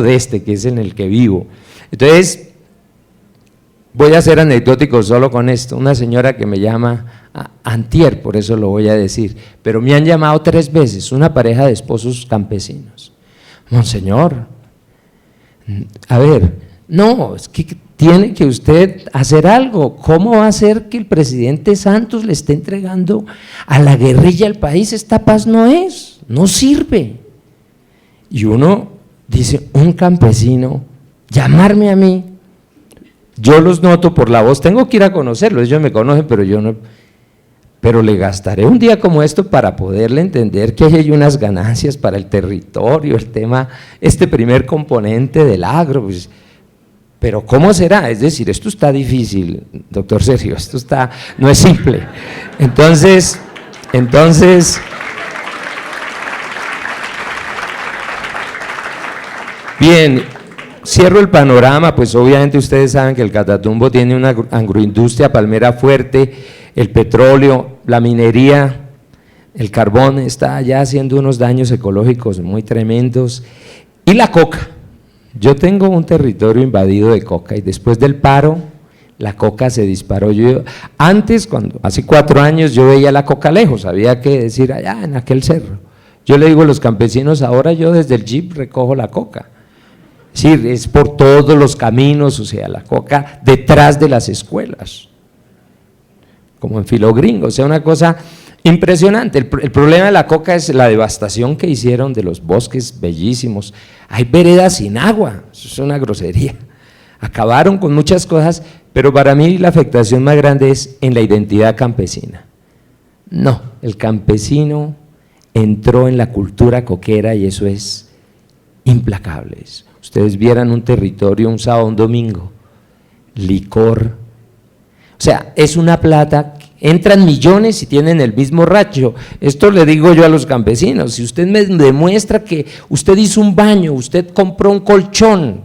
de este, que es en el que vivo. Entonces, voy a ser anecdótico solo con esto. Una señora que me llama antier, por eso lo voy a decir, pero me han llamado 3 veces, una pareja de esposos campesinos. Monseñor, a ver, no, es que tiene que usted hacer algo. ¿Cómo va a ser que el presidente Santos le esté entregando a la guerrilla el país? Esta paz no sirve. Y uno dice, un campesino, llamarme a mí, yo los noto por la voz, tengo que ir a conocerlos, ellos me conocen, pero yo no. pero le gastaré un día como esto para poderle entender que hay unas ganancias para el territorio, el tema, este primer componente del agro, pues, pero ¿cómo será? Es decir, esto está difícil, doctor Sergio, no es simple. Entonces, bien, cierro el panorama, pues obviamente ustedes saben que el Catatumbo tiene una agroindustria palmera fuerte, el petróleo, la minería, el carbón está ya haciendo unos daños ecológicos muy tremendos, y la coca. Yo tengo un territorio invadido de coca y después del paro la coca se disparó. Yo antes, hace 4 años, yo veía la coca lejos, había que decir allá en aquel cerro. Yo le digo a los campesinos, ahora yo desde el jeep recojo la coca. Sí, es por todos los caminos, o sea, la coca detrás de las escuelas, como en Filo Gringo, o sea, una cosa impresionante. El problema de la coca es la devastación que hicieron de los bosques bellísimos. Hay veredas sin agua, eso es una grosería. Acabaron con muchas cosas, pero para mí la afectación más grande es en la identidad campesina. No, el campesino entró en la cultura coquera y eso es implacable. Ustedes vieran un territorio un sábado, un domingo, licor, o sea, es una plata, entran millones y tienen el mismo ratio. Esto le digo yo a los campesinos, si usted me demuestra que usted hizo un baño, usted compró un colchón,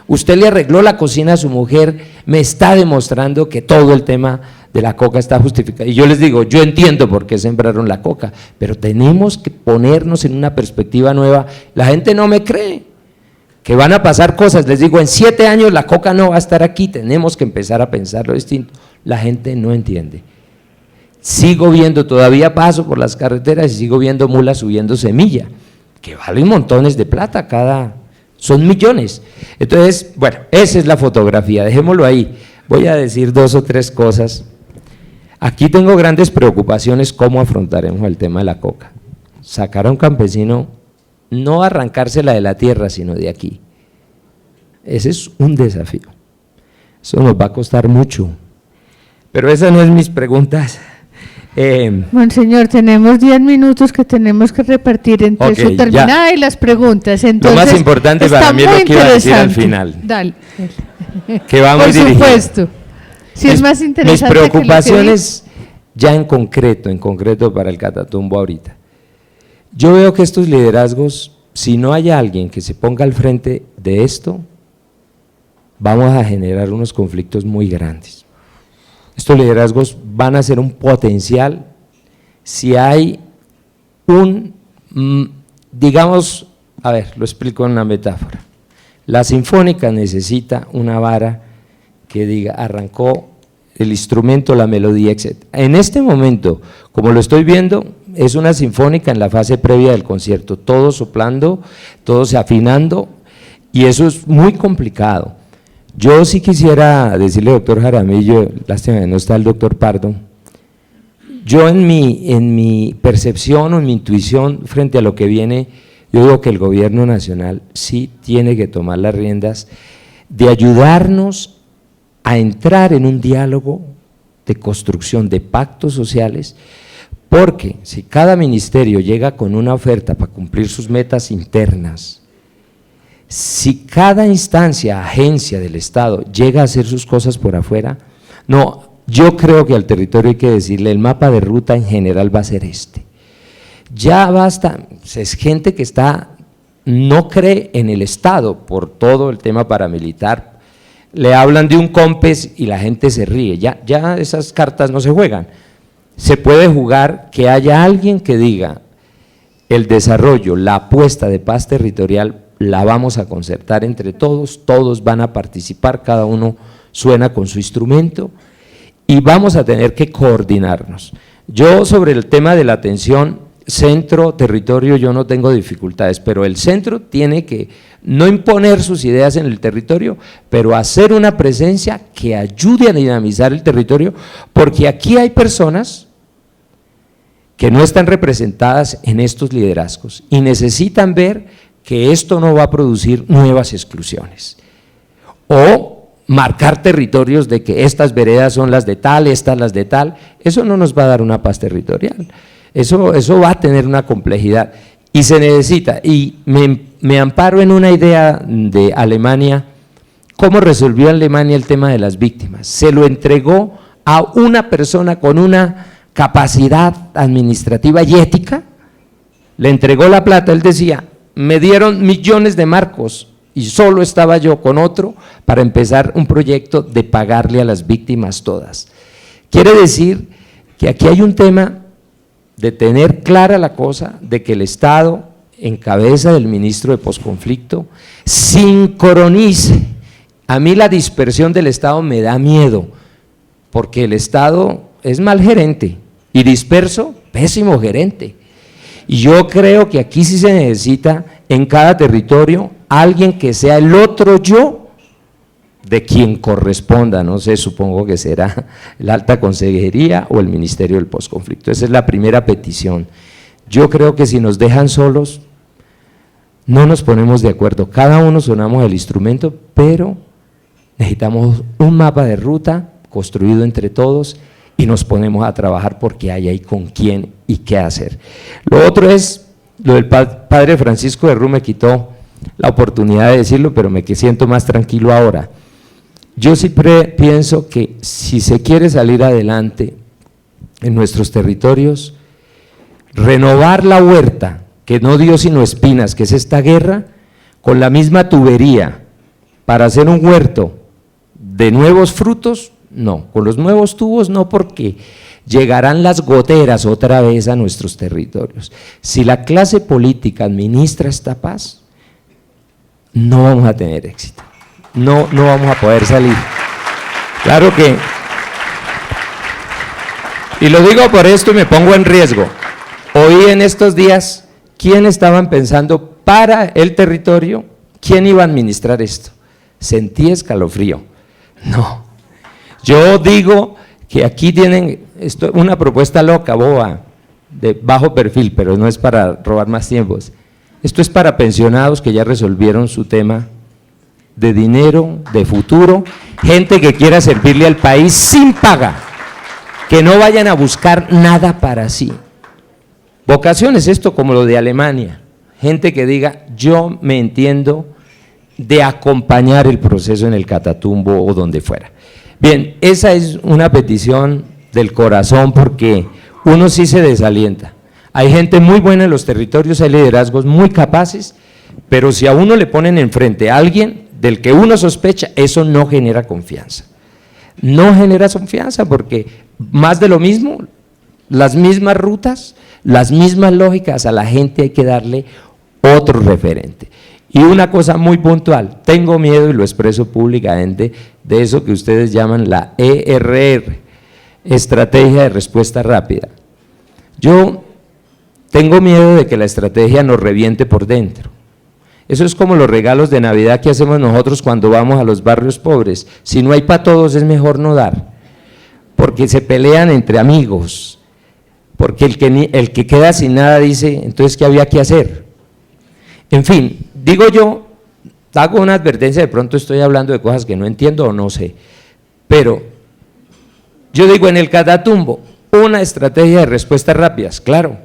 usted le arregló la cocina a su mujer, me está demostrando que todo el tema de la coca está justificado. Y yo les digo, yo entiendo por qué sembraron la coca, pero tenemos que ponernos en una perspectiva nueva. La gente no me cree que van a pasar cosas, les digo, en 7 años la coca no va a estar aquí, tenemos que empezar a pensarlo distinto. La gente no entiende. Sigo viendo, todavía paso por las carreteras y sigo viendo mulas subiendo semilla, que valen montones de plata, son millones. Entonces, bueno, esa es la fotografía, dejémoslo ahí. Voy a decir 2 o 3 cosas. Aquí tengo grandes preocupaciones, cómo afrontaremos el tema de la coca. Sacar a un campesino, no arrancársela de la tierra, sino de aquí. Ese es un desafío. Eso nos va a costar mucho. Pero esas no es mis preguntas. Monseñor, tenemos 10 minutos que tenemos que repartir entre Okay, su terminada y las preguntas. Entonces, lo más importante para mí es lo que iba a decir al final. Dale. Que va muy dirigido. Por supuesto. Si es más interesante. Mis preocupaciones ya en concreto para el Catatumbo ahorita. Yo veo que estos liderazgos, si no hay alguien que se ponga al frente de esto, vamos a generar unos conflictos muy grandes. Estos liderazgos van a ser un potencial si hay digamos, a ver, lo explico en una metáfora. La sinfónica necesita una vara que diga, arrancó el instrumento, la melodía, etc. En este momento, como lo estoy viendo, es una sinfónica en la fase previa del concierto, todos soplando, todos afinando, y eso es muy complicado. Yo sí quisiera decirle, doctor Jaramillo, lástima que no está el doctor Pardo, yo en mi percepción o en mi intuición frente a lo que viene, yo digo que el gobierno nacional sí tiene que tomar las riendas de ayudarnos a entrar en un diálogo de construcción de pactos sociales, porque si cada ministerio llega con una oferta para cumplir sus metas internas, si cada instancia, agencia del Estado llega a hacer sus cosas por afuera, no, yo creo que al territorio hay que decirle, el mapa de ruta en general va a ser este. Ya basta, es gente que no cree en el Estado por todo el tema paramilitar, le hablan de un COMPES y la gente se ríe, ya esas cartas no se juegan. Se puede jugar que haya alguien que diga, el desarrollo, la apuesta de paz territorial la vamos a concertar entre todos, todos van a participar, cada uno suena con su instrumento y vamos a tener que coordinarnos. Yo sobre el tema de la atención, centro, territorio, yo no tengo dificultades, pero el centro tiene que no imponer sus ideas en el territorio, pero hacer una presencia que ayude a dinamizar el territorio, porque aquí hay personas que no están representadas en estos liderazgos y necesitan ver que esto no va a producir nuevas exclusiones. O marcar territorios de que estas veredas son las de tal, estas las de tal, eso no nos va a dar una paz territorial, eso va a tener una complejidad y se necesita, y me amparo en una idea de Alemania. ¿Cómo resolvió Alemania el tema de las víctimas? Se lo entregó a una persona con una capacidad administrativa y ética, le entregó la plata, él decía, me dieron millones de marcos y solo estaba yo con otro para empezar un proyecto de pagarle a las víctimas todas. Quiere decir que aquí hay un tema de tener clara la cosa, de que el Estado, en cabeza del ministro de posconflicto, sincronice. A mí la dispersión del Estado me da miedo, porque el Estado es mal gerente y disperso, pésimo gerente. Y yo creo que aquí sí se necesita en cada territorio alguien que sea el otro yo de quien corresponda, no sé, supongo que será la Alta Consejería o el Ministerio del Posconflicto. Esa es la primera petición. Yo creo que si nos dejan solos, no nos ponemos de acuerdo, cada uno sonamos el instrumento, pero necesitamos un mapa de ruta construido entre todos y nos ponemos a trabajar porque hay ahí con quién y qué hacer. Lo otro es, lo del padre Francisco de Rú me quitó la oportunidad de decirlo, pero me siento más tranquilo ahora. Yo siempre pienso que si se quiere salir adelante en nuestros territorios, renovar la huerta, que no dio sino espinas, que es esta guerra, con la misma tubería, para hacer un huerto de nuevos frutos, no, con los nuevos tubos no, porque llegarán las goteras otra vez a nuestros territorios. Si la clase política administra esta paz, no vamos a tener éxito, no vamos a poder salir. Claro que, y lo digo por esto y me pongo en riesgo, oí en estos días quién estaban pensando para el territorio, quién iba a administrar esto. Sentí escalofrío. No, yo digo que aquí tienen una propuesta loca, boba, de bajo perfil, pero no es para robar más tiempos. Esto es para pensionados que ya resolvieron su tema de dinero, de futuro, gente que quiera servirle al país sin paga, que no vayan a buscar nada para sí. Vocaciones, esto como lo de Alemania, gente que diga, yo me entiendo de acompañar el proceso en el Catatumbo o donde fuera. Bien, esa es una petición del corazón porque uno sí se desalienta. Hay gente muy buena en los territorios, hay liderazgos muy capaces, pero si a uno le ponen enfrente a alguien del que uno sospecha, eso no genera confianza. No genera confianza porque más de lo mismo, las mismas rutas, las mismas lógicas, a la gente hay que darle otro referente. Y una cosa muy puntual, tengo miedo y lo expreso públicamente de eso que ustedes llaman la ERR, Estrategia de Respuesta Rápida. Yo tengo miedo de que la estrategia nos reviente por dentro. Eso es como los regalos de Navidad que hacemos nosotros cuando vamos a los barrios pobres. Si no hay para todos es mejor no dar, porque se pelean entre amigos, porque el que queda sin nada dice, entonces ¿qué había que hacer? En fin, digo yo, hago una advertencia, de pronto estoy hablando de cosas que no entiendo o no sé, pero yo digo en el Catatumbo, una estrategia de respuestas rápidas, claro.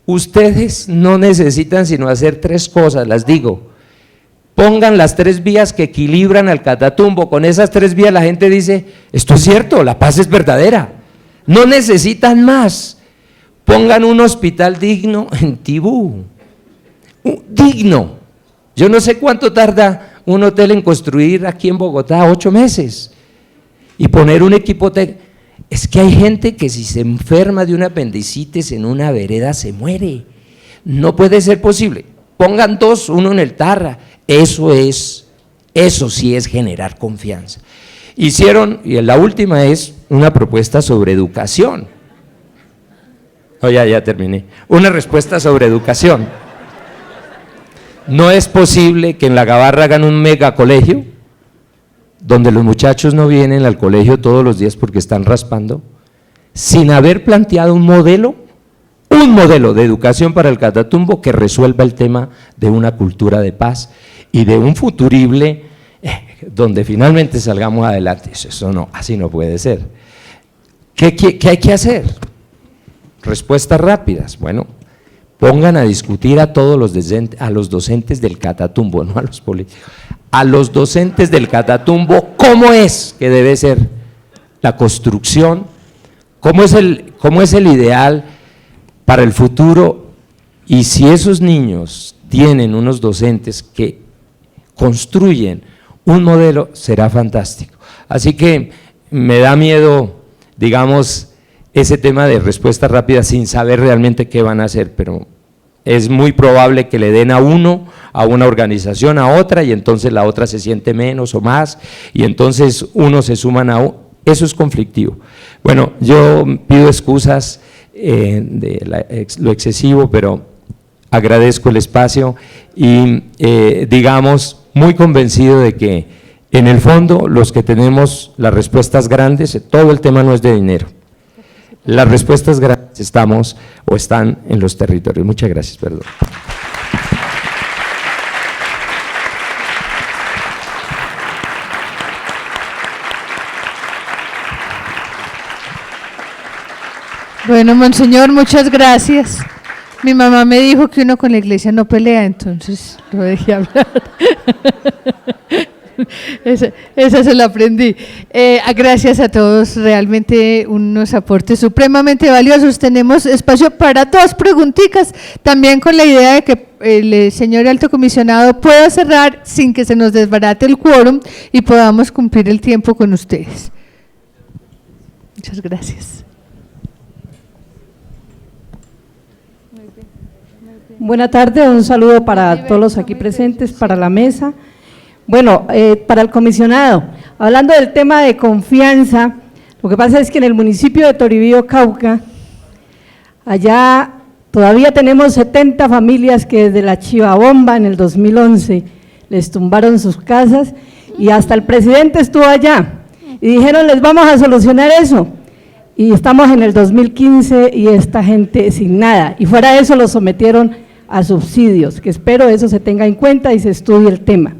Ustedes no necesitan sino hacer tres cosas, las digo. Pongan las 3 vías que equilibran al Catatumbo, con esas 3 vías la gente dice, esto es cierto, la paz es verdadera, no necesitan más. Pongan un hospital digno en Tibú, digno. Yo no sé cuánto tarda un hotel en construir aquí en Bogotá, 8 meses, y poner un equipo técnico. Es que hay gente que si se enferma de una apendicitis en una vereda se muere, no puede ser posible. Pongan 2, uno en el Tarra, eso sí es generar confianza. Hicieron, y la última es una propuesta sobre educación. Ya terminé. Una respuesta sobre educación. No es posible que en La Gabarra hagan un mega colegio donde los muchachos no vienen al colegio todos los días porque están raspando, sin haber planteado un modelo de educación para el Catatumbo que resuelva el tema de una cultura de paz y de un futurible donde finalmente salgamos adelante. Eso no, así no puede ser. ¿Qué hay que hacer? Respuestas rápidas. Bueno, pongan a discutir a todos los docentes del Catatumbo, no a los políticos, a los docentes del Catatumbo, cómo es que debe ser la construcción, cómo es el ideal para el futuro, y si esos niños tienen unos docentes que construyen un modelo, será fantástico. Así que me da miedo, digamos, ese tema de respuesta rápida sin saber realmente qué van a hacer, pero es muy probable que le den a uno, a una organización, a otra, y entonces la otra se siente menos o más, y entonces unos se suman a eso es conflictivo. Bueno, yo pido excusas de lo excesivo, pero agradezco el espacio y digamos, muy convencido de que en el fondo los que tenemos las respuestas grandes, todo el tema no es de dinero. Las respuestas grandes están en los territorios. Muchas gracias, perdón. Bueno, monseñor, muchas gracias. Mi mamá me dijo que uno con la iglesia no pelea, entonces lo dejé hablar. Esa se la aprendí. Gracias a todos, realmente unos aportes supremamente valiosos. Tenemos espacio para 2 preguntitas, también con la idea de que el señor alto comisionado pueda cerrar sin que se nos desbarate el quórum y podamos cumplir el tiempo con ustedes. Muchas gracias. Buenas tardes, un saludo para todos los aquí presentes, para la mesa. Bueno, para el comisionado, hablando del tema de confianza, lo que pasa es que en el municipio de Toribío, Cauca, allá todavía tenemos 70 familias que desde la Chivabomba en el 2011 les tumbaron sus casas y hasta el presidente estuvo allá y dijeron les vamos a solucionar eso. Y estamos en el 2015 y esta gente sin nada, y fuera de eso lo sometieron a subsidios, que espero eso se tenga en cuenta y se estudie el tema.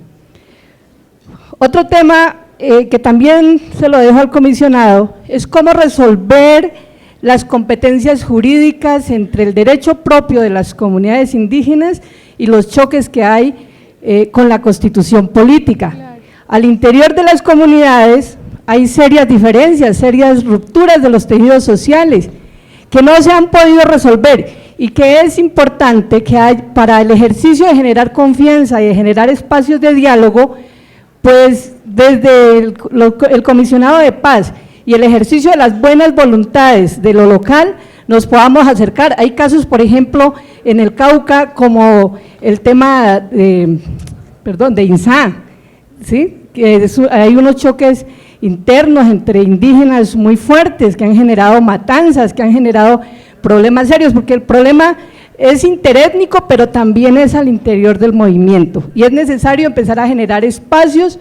Otro tema que también se lo dejo al comisionado es cómo resolver las competencias jurídicas entre el derecho propio de las comunidades indígenas y los choques que hay con la constitución política. Claro. Al interior de las comunidades hay serias diferencias, serias rupturas de los tejidos sociales que no se han podido resolver y que es importante que para el ejercicio de generar confianza y de generar espacios de diálogo, pues desde el comisionado de paz y el ejercicio de las buenas voluntades de lo local nos podamos acercar. Hay casos, por ejemplo, en el Cauca como el tema de INSA, ¿sí? Que hay unos choques internos entre indígenas muy fuertes que han generado matanzas, que han generado problemas serios, porque el problema es interétnico, pero también es al interior del movimiento, y es necesario empezar a generar espacios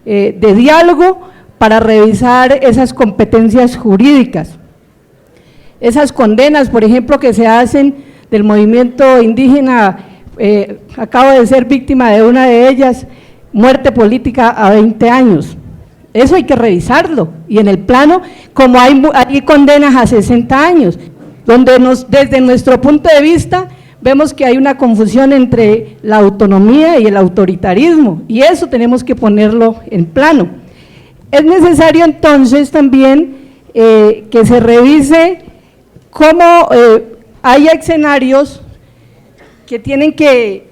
de diálogo para revisar esas competencias jurídicas. Esas condenas, por ejemplo, que se hacen del movimiento indígena, acabo de ser víctima de una de ellas, muerte política a 20 años. Eso hay que revisarlo, y en el plano, como hay condenas a 60 años, donde desde nuestro punto de vista vemos que hay una confusión entre la autonomía y el autoritarismo, y eso tenemos que ponerlo en plano. Es necesario entonces también que se revise cómo hay escenarios que tienen que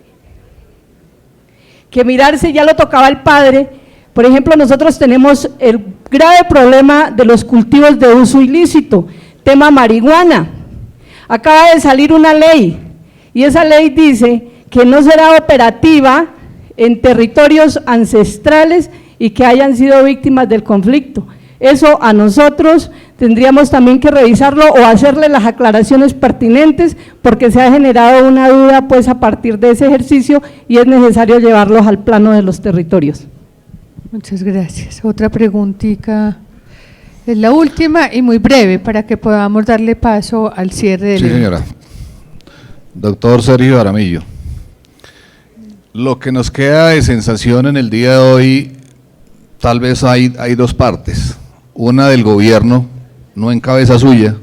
mirarse, ya lo tocaba el padre. Por ejemplo, nosotros tenemos el grave problema de los cultivos de uso ilícito, tema marihuana. Acaba de salir una ley, y esa ley dice que no será operativa en territorios ancestrales y que hayan sido víctimas del conflicto. Eso a nosotros tendríamos también que revisarlo o hacerle las aclaraciones pertinentes, porque se ha generado una duda pues a partir de ese ejercicio y es necesario llevarlos al plano de los territorios. Muchas gracias. Otra preguntita, es la última y muy breve para que podamos darle paso al cierre del… Sí, señora. Doctor Sergio Jaramillo, lo que nos queda de sensación en el día de hoy tal vez hay dos partes. Una del gobierno, no en cabeza suya,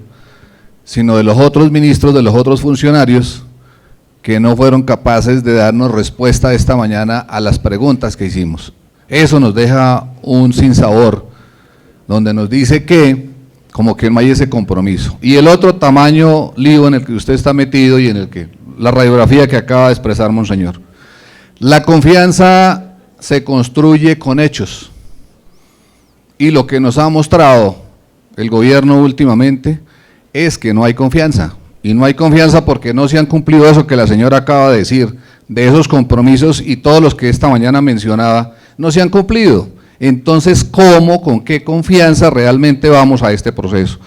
sino de los otros ministros, de los otros funcionarios, que no fueron capaces de darnos respuesta esta mañana a las preguntas que hicimos. Eso nos deja un sinsabor, donde nos dice que como que no hay ese compromiso. Y el otro tamaño lío en el que usted está metido y en el que la radiografía que acaba de expresar Monseñor. La confianza se construye con hechos, y lo que nos ha mostrado el gobierno últimamente es que no hay confianza, y no hay confianza porque no se han cumplido eso que la señora acaba de decir, de esos compromisos, y todos los que esta mañana mencionaba no se han cumplido. Entonces, ¿cómo, con qué confianza realmente vamos a este proceso?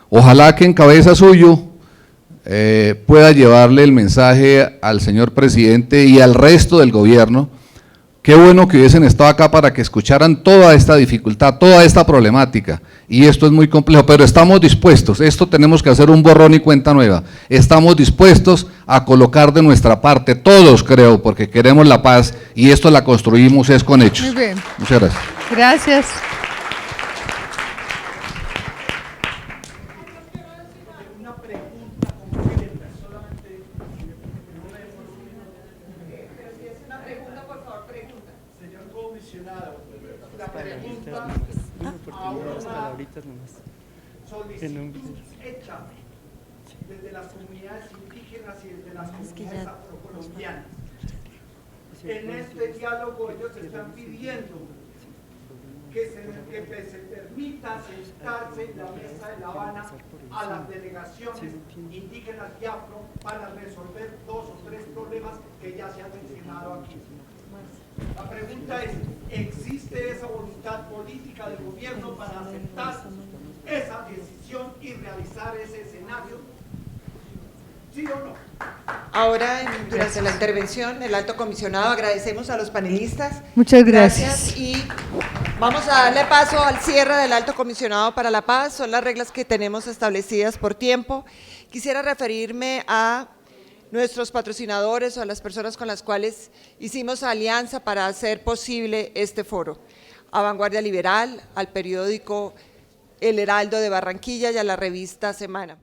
Ojalá que en cabeza suyo pueda llevarle el mensaje al señor presidente y al resto del gobierno. Qué bueno que hubiesen estado acá para que escucharan toda esta dificultad, toda esta problemática, y esto es muy complejo, pero estamos dispuestos, esto tenemos que hacer un borrón y cuenta nueva, estamos dispuestos a colocar de nuestra parte, todos creo, porque queremos la paz, y esto la construimos es con hechos. Muy bien. Muchas gracias. Gracias. Solicitud hecha desde las comunidades indígenas y desde las comunidades afrocolombianas. En este diálogo ellos están pidiendo que se permita sentarse en la mesa de La Habana a las delegaciones indígenas y afro para resolver 2 o 3 problemas que ya se han mencionado aquí. La pregunta es, ¿existe esa voluntad política del gobierno para aceptar esa decisión y realizar ese escenario? ¿Sí o no? Ahora, durante la intervención, el alto comisionado, agradecemos a los panelistas. Muchas gracias. Y vamos a darle paso al cierre del alto comisionado para la paz. Son las reglas que tenemos establecidas por tiempo. Quisiera referirme a nuestros patrocinadores o a las personas con las cuales hicimos alianza para hacer posible este foro. A Vanguardia Liberal, al periódico El Heraldo de Barranquilla y a la revista Semana.